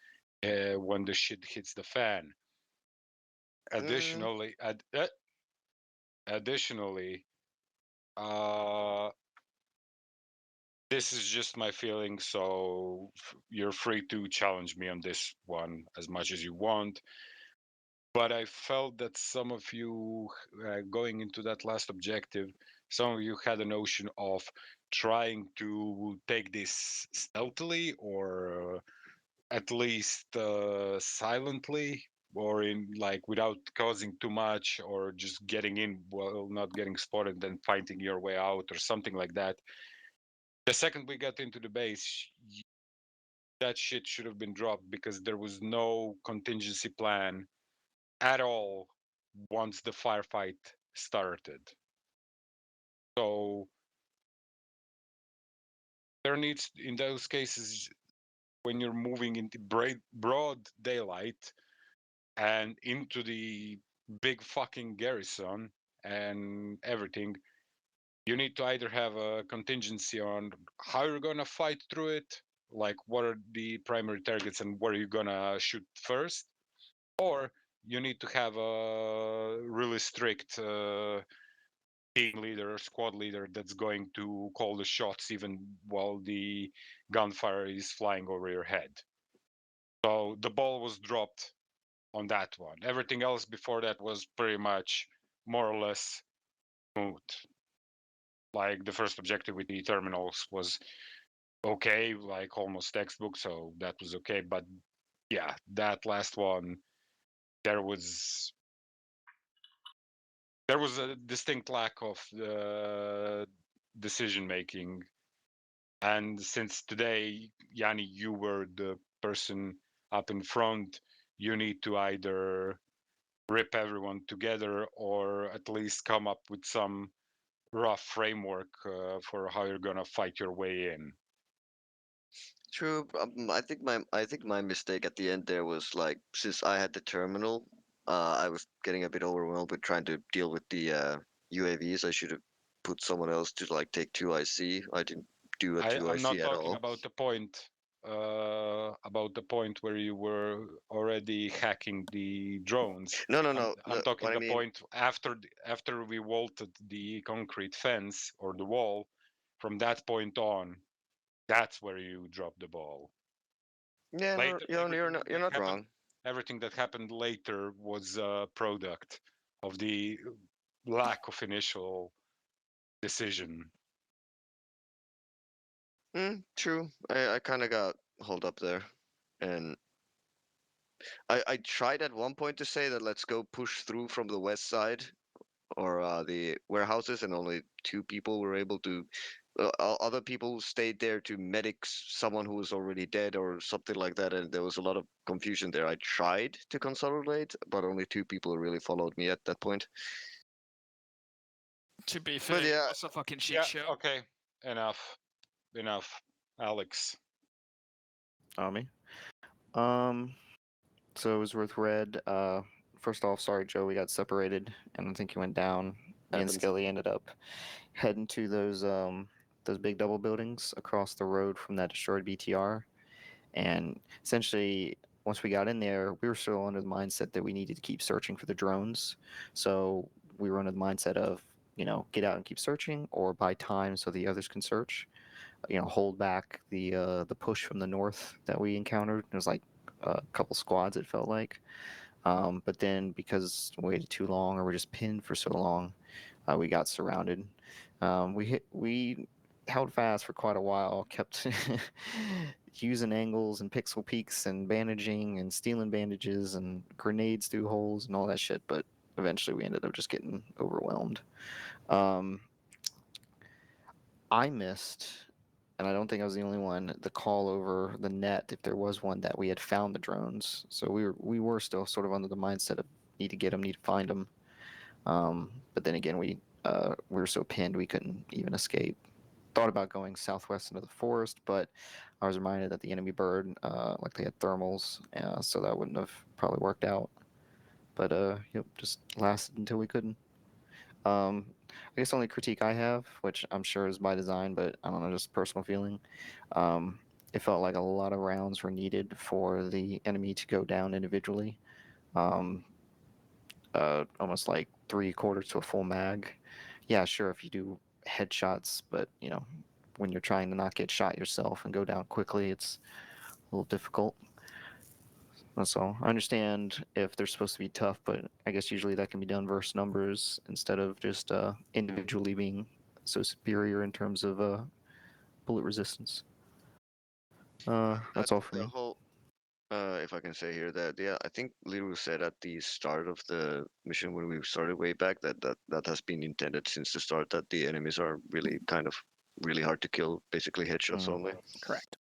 Speaker 1: when the shit hits the fan. Additionally, this is just my feeling, so you're free to challenge me on this one as much as you want. But I felt that some of you, going into that last objective, some of you had a notion of trying to take this stealthily or at least silently, or in like without causing too much, or just getting in while not getting spotted, then fighting your way out or something like that. The second we got into the base, that shit should have been dropped because there was no contingency plan at all once the firefight started. So there needs, in those cases, when you're moving into broad daylight and into the big fucking garrison and everything, you need to either have a contingency on how you're going to fight through it, like what are the primary targets and what are you going to shoot first, or you need to have a really strict team leader or squad leader that's going to call the shots even while the gunfire is flying over your head. So the ball was dropped on that one. Everything else before that was pretty much more or less smooth. Like the first objective with the terminals was okay, like almost textbook, so that was okay. But yeah, that last one, there was a distinct lack of decision making. And since today, Yanni, you were the person up in front, you need to either rip everyone together or at least come up with some rough framework for how you're gonna fight your way in.
Speaker 8: True. I think my mistake at the end there was like since I had the terminal, I was getting a bit overwhelmed with trying to deal with the UAVs. I should have put someone else to like take 2IC. I didn't do a
Speaker 1: I'm
Speaker 8: 2IC
Speaker 1: not
Speaker 8: at
Speaker 1: talking
Speaker 8: all.
Speaker 1: about the point where you were already hacking the drones.
Speaker 8: No, no,
Speaker 1: I'm,
Speaker 8: no.
Speaker 1: I'm
Speaker 8: What
Speaker 1: talking
Speaker 8: I
Speaker 1: the
Speaker 8: mean,
Speaker 1: point after we vaulted the concrete fence or the wall. From that point on, that's where you dropped the ball.
Speaker 8: yeah,
Speaker 1: Later,
Speaker 8: you're not wrong.
Speaker 1: everything that happened later was a product of the lack of initial decision.
Speaker 8: True. I kind of got hold up there, and I tried at one point to say that let's go push through from the west side or the warehouses, and only two people were able to. Other people stayed there to medic someone who was already dead or something like that, and there was a lot of confusion there. I tried to consolidate, but only two people really followed me at that point.
Speaker 7: To be fair,
Speaker 8: But yeah,
Speaker 7: it was a fucking shit
Speaker 1: Yeah,
Speaker 7: show.
Speaker 1: okay, enough. Alex.
Speaker 2: Me. So it was with Red. First off, sorry, Joe, we got separated, and I think he went down. Me and
Speaker 10: Happens.
Speaker 2: Skelly ended up heading to those big double buildings across the road from that destroyed BTR, and essentially, once we got in there, we were still under the mindset that we needed to keep searching for the drones. So we were under the mindset of, get out and keep searching, or buy time so the others can search. Hold back the push from the north that we encountered. It was like a couple squads, it felt like. But then because we waited too long, or we're just pinned for so long, we got surrounded. We held fast for quite a while, kept using angles and pixel peaks and bandaging and stealing bandages and grenades through holes and all that shit. But eventually, we ended up just getting overwhelmed. I missed, and I don't think I was the only one, the call over the net, if there was one, that we had found the drones. So we were still sort of under the mindset of need to get them, need to find them. But then again, we were so pinned we couldn't even escape. Thought about going southwest into the forest, but I was reminded that the enemy bird, like they had thermals, so that wouldn't have probably worked out. But just lasted until we couldn't. I guess the only critique I have, which I'm sure is by design, but I don't know, just personal feeling. It felt like a lot of rounds were needed for the enemy to go down individually. Almost like 3/4 to a full mag. Yeah, sure, if you do headshots, but when you're trying to not get shot yourself and go down quickly, it's a little difficult. That's all. I understand if they're supposed to be tough, but I guess usually that can be done versus numbers instead of just individually being so superior in terms of bullet resistance. That's all for
Speaker 8: the
Speaker 2: me.
Speaker 8: whole. If I can say here that yeah, I think Liru said at the start of the mission when we started way back that has been intended since the start that the enemies are really kind of really hard to kill, basically headshots only.
Speaker 3: Correct.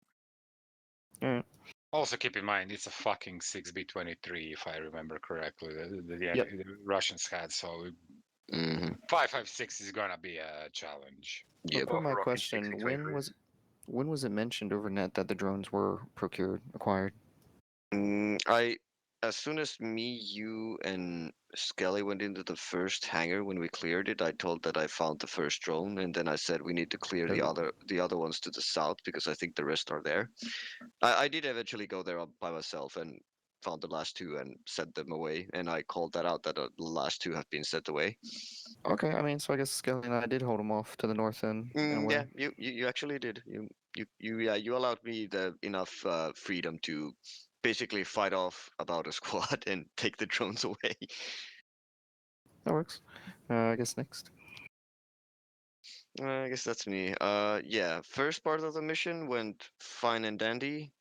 Speaker 2: Alright.
Speaker 1: Also keep in mind it's a fucking 6B23 if I remember correctly.
Speaker 2: Yep.
Speaker 1: The Russians had, so 556 is gonna be a challenge.
Speaker 8: Yeah.
Speaker 2: For my question, when was it mentioned over net that the drones were acquired?
Speaker 8: As soon as me, you, and Skelly went into the first hangar when we cleared it, I told that I found the first drone, and then I said we need to clear the other ones to the south because I think the rest are there. I did eventually go there by myself, and found the last two and set them away, and I called that out that the last two have been set away.
Speaker 2: Okay, I mean, so I guess Skelly and I did hold them off to the north end in a way.
Speaker 8: Yeah, you actually did. You allowed me the enough freedom to basically fight off about a squad and take the drones away.
Speaker 2: That works. I guess next.
Speaker 8: I guess that's me. Yeah, first part of the mission went fine and dandy.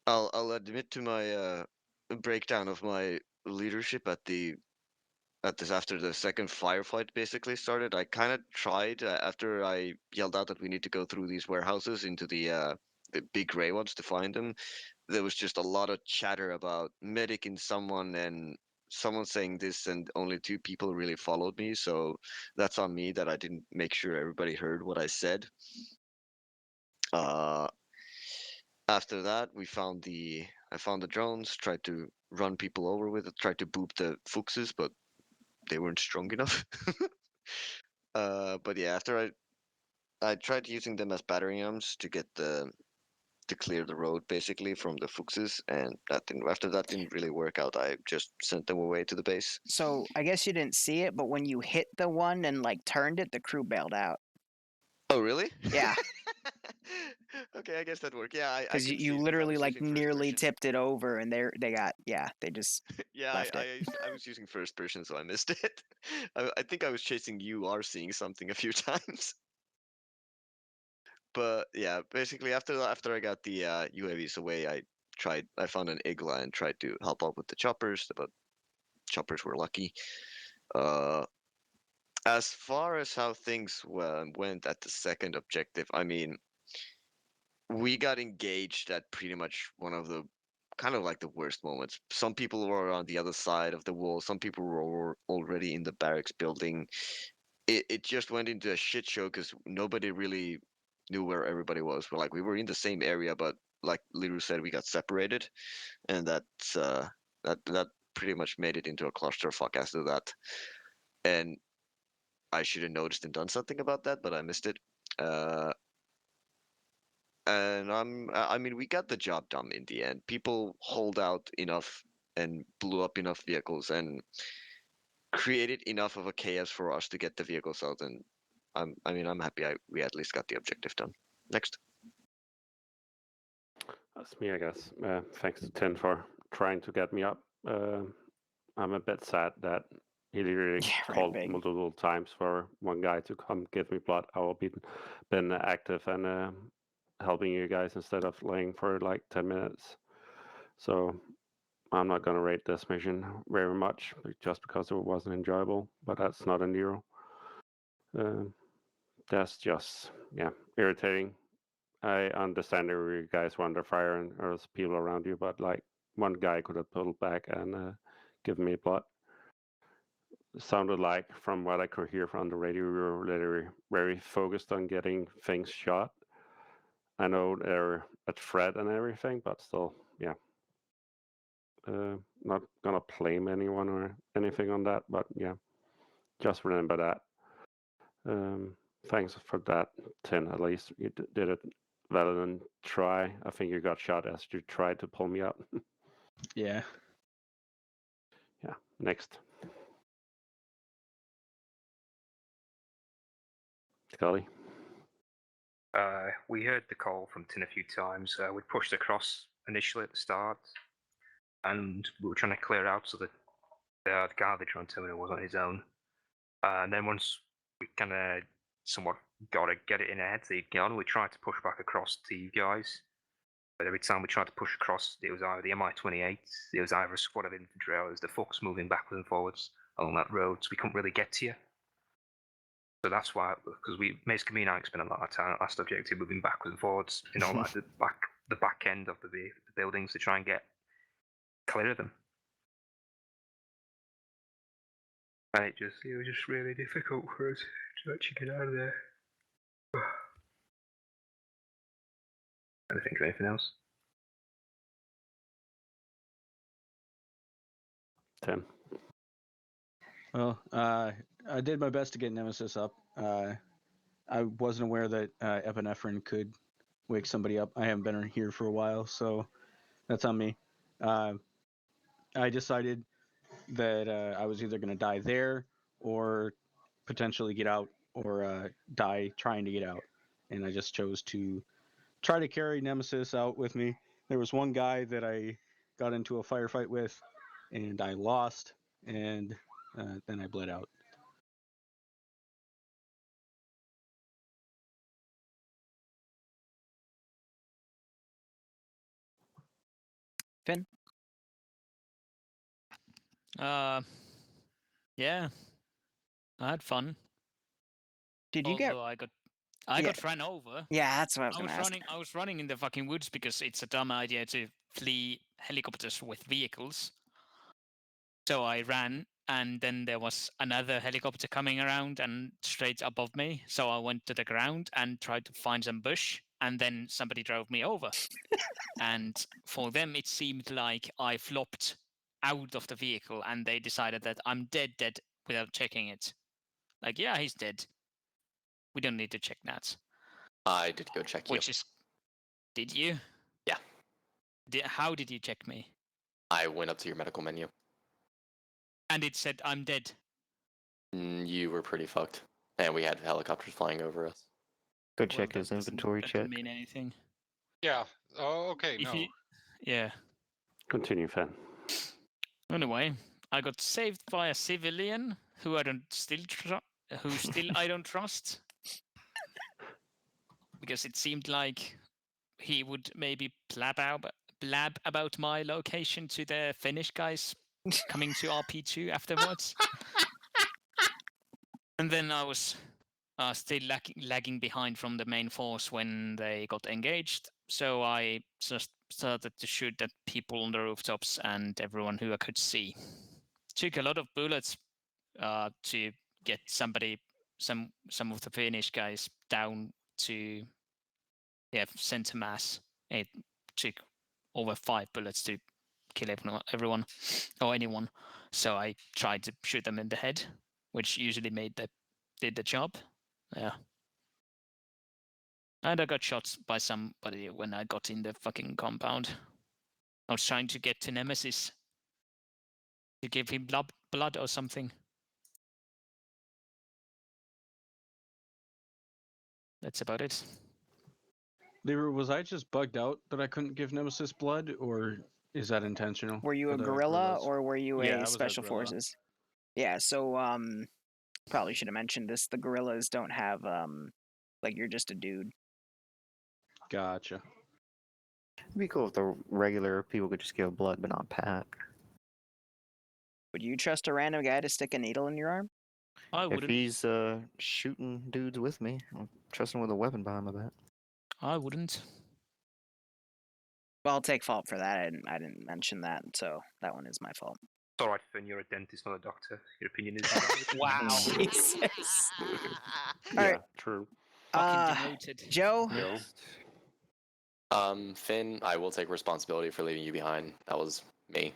Speaker 8: I'll admit to my breakdown of my leadership at this after the second firefight basically started. I kind of tried after I yelled out that we need to go through these warehouses into the big gray ones to find them. There was just a lot of chatter about medicing someone and someone saying this, and only two people really followed me. So that's on me that I didn't make sure everybody heard what I said. Uh, After that, I found the drones, tried to run people over with it, tried to boop the Fuchses, but they weren't strong enough. But yeah, after I tried using them as battering rams to get to clear the road basically from the Fuchses, and after that didn't really work out. I just sent them away to the base.
Speaker 3: So I guess you didn't see it, but when you hit the one and like turned it, the crew bailed out.
Speaker 8: Oh really?
Speaker 3: Yeah.
Speaker 8: Okay, I guess that worked. Yeah, I
Speaker 3: Because
Speaker 8: can see
Speaker 3: you
Speaker 8: it 'cause I
Speaker 3: literally
Speaker 8: was
Speaker 3: like
Speaker 8: using first
Speaker 3: nearly
Speaker 8: person.
Speaker 3: tipped it over, and they just
Speaker 8: Yeah,
Speaker 3: left it.
Speaker 8: I was using first person, so I missed it. I think I was chasing you or seeing something a few times. But yeah, basically after I got the UAVs away, I found an Igla and tried to help out with the choppers, but choppers were lucky. Uh, as far as how things went at the second objective, I mean, we got engaged at pretty much one of the kind of like the worst moments. Some people were on the other side of the wall. Some people were already in the barracks building. It just went into a shit show because nobody really knew where everybody was. We were in the same area, but like Liru said, we got separated, and that pretty much made it into a clusterfuck after that. And I should have noticed and done something about that, but I missed it. Uh, and I mean, we got the job done in the end. People hold out enough and blew up enough vehicles and created enough of a chaos for us to get the vehicles out. And I mean, I'm happy we at least got the objective done. Next.
Speaker 10: That's me, I guess. Thanks to Tin for trying to get me up. I'm a bit sad that he literally called multiple times for one guy to come give me blood. I will been active and helping you guys instead of laying for like 10 minutes. So I'm not gonna rate this mission very much just because it wasn't enjoyable. But that's not a Nero. That's just irritating. I understand that you guys were under fire and there's people around you, but like one guy could have pulled back and given me blood. It sounded like, from what I could hear from the radio, we were literally very focused on getting things shot. I know they're at threat and everything, but still, yeah. Not gonna blame anyone or anything on that, but yeah, just remember that. Thanks for that, Tin. At least you did it rather than try. I think you got shot as you tried to pull me up.
Speaker 9: Yeah.
Speaker 10: Yeah. Next. Scully.
Speaker 4: We heard the call from Tin a few times. We pushed across initially at the start, and we were trying to clear out so that the garbage on terminal was on his own. And then once we kind of somewhat got to get it in our heads that he'd gone, we tried to push back across to you guys. But every time we tried to push across, it was either the Mi-28, it was either a squad of infantry, or it was the Fox moving backwards and forwards along that road, so we couldn't really get to you. So that's why, because Mace Camino spent a lot of time at last objective moving backwards and forwards in all like the back end of the buildings to try and get clear of them. And it was just really difficult for us to actually get out of there. Can I think of anything else?
Speaker 10: Tim.
Speaker 9: Well, I did my best to get Nemesis up. I wasn't aware that epinephrine could wake somebody up. I haven't been here for a while, so that's on me. I decided that I was either going to die there or potentially get out or die trying to get out. And I just chose to try to carry Nemesis out with me. There was one guy that I got into a firefight with, and I lost, and then I bled out.
Speaker 3: Finn?
Speaker 7: Yeah, I had fun.
Speaker 3: Did you get?
Speaker 7: Although I got ran over.
Speaker 3: Yeah, that's what I was gonna ask.
Speaker 7: I was running in the fucking woods because it's a dumb idea to flee helicopters with vehicles. So I ran, and then there was another helicopter coming around and straight above me. So I went to the ground and tried to find some bush, and then somebody drove me over. And for them, it seemed like I flopped out of the vehicle, and they decided that I'm dead without checking it. Like, yeah, he's dead. We don't need to check that.
Speaker 12: I did go check you.
Speaker 7: Which is, did you?
Speaker 12: Yeah.
Speaker 7: How did you check me?
Speaker 12: I went up to your medical menu.
Speaker 7: And it said I'm dead.
Speaker 12: You were pretty fucked. And we had helicopters flying over us.
Speaker 2: Go check his inventory check.
Speaker 7: Doesn't mean anything.
Speaker 1: Yeah. Oh, okay.
Speaker 7: If
Speaker 1: No.
Speaker 7: Yeah.
Speaker 10: Continue, Fan.
Speaker 7: Anyway, I got saved by a civilian who I don't trust. Because it seemed like he would maybe blab about my location to the Finnish guys coming to RP2 afterwards. And then I was still lagging behind from the main force when they got engaged. So I just started to shoot at people on the rooftops and everyone who I could see. Took a lot of bullets to get some of the Finnish guys down to center mass. It took over 5 bullets to kill everyone or anyone. So I tried to shoot them in the head, which usually did the job. Yeah. And I got shot by somebody when I got in the fucking compound. I was trying to get to Nemesis to give him blood or something. That's about it.
Speaker 9: Liru, was I just bugged out that I couldn't give Nemesis blood, or is that intentional?
Speaker 3: Were you a guerrilla or were you a special forces? Yeah, so probably should have mentioned this. The guerrillas don't have like you're just a dude.
Speaker 9: Gotcha.
Speaker 2: It'd be cool if the regular people could just give blood, but not Pat.
Speaker 3: Would you trust a random guy to stick a needle in your arm?
Speaker 7: I wouldn't.
Speaker 2: If he's shooting dudes with me, I'll trust him with a weapon behind my back.
Speaker 7: I wouldn't.
Speaker 3: Well, I'll take fault for that. I didn't mention that, so that one is my fault.
Speaker 4: It's alright, Finn, you're a dentist, not a doctor. Your opinion is valid.
Speaker 3: Wow. Jesus.
Speaker 10: Yeah, true.
Speaker 3: Joe?
Speaker 12: Finn, I will take responsibility for leaving you behind. That was me.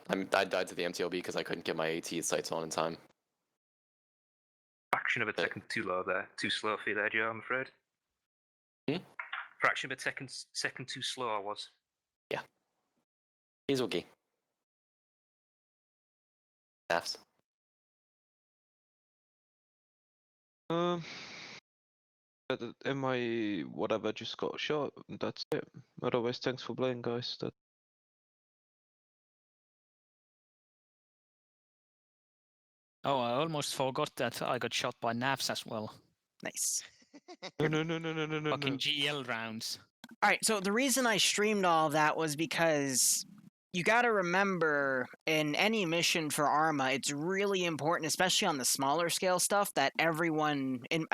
Speaker 12: I died to the MTLB because I couldn't get my AT sights on in time.
Speaker 4: Fraction of a second too low there. Too slow for you there, Joe, I'm afraid. Fraction of a second too slow I was.
Speaker 12: Yeah. He's okay. Nafs.
Speaker 13: I whatever just got shot. That's it. Otherwise, thanks for playing, guys.
Speaker 7: Oh, I almost forgot that I got shot by Navs as well.
Speaker 3: Nice.
Speaker 13: No.
Speaker 7: Fucking GL rounds.
Speaker 3: All right, so the reason I streamed all of that was because you got to remember in any mission for Arma, it's really important, especially on the smaller scale stuff, that everyone in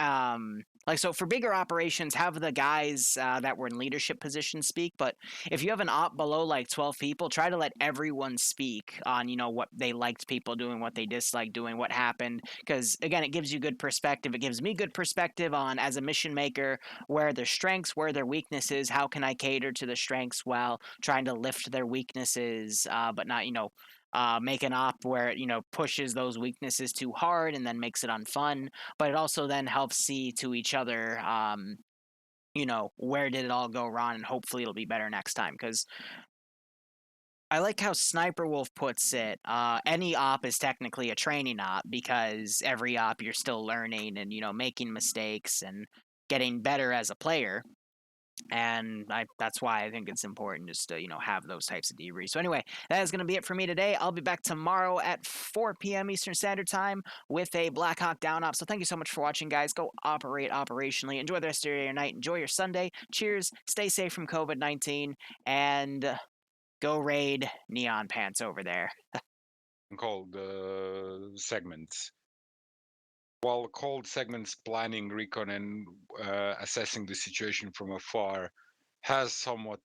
Speaker 3: like, so for bigger operations, have the guys that were in leadership positions speak. But if you have an op below like 12 people, try to let everyone speak on, you know, what they liked people doing, what they disliked doing, what happened. Because, again, it gives you good perspective. It gives me good perspective on, as a mission maker, where their strengths, where their weaknesses, how can I cater to the strengths while trying to lift their weaknesses, but not, you know, make an op where it, you know, pushes those weaknesses too hard and then makes it unfun. But it also then helps see to each other where did it all go wrong, and hopefully it'll be better next time. Because I like how Sniper Wolf puts it. Any op is technically a training op, because every op you're still learning and making mistakes and getting better as a player. And that's why I think it's important just to have those types of debriefs. So anyway, that is going to be it for me today. I'll be back tomorrow at 4 p.m. Eastern Standard Time with a Black Hawk Down op. So thank you so much for watching, guys. Go operate operationally. Enjoy the rest of your night. Enjoy your Sunday. Cheers. Stay safe from COVID-19, and go raid Neon Pants over there.
Speaker 1: Called segments. While called segments, planning, recon, and assessing the situation from afar has somewhat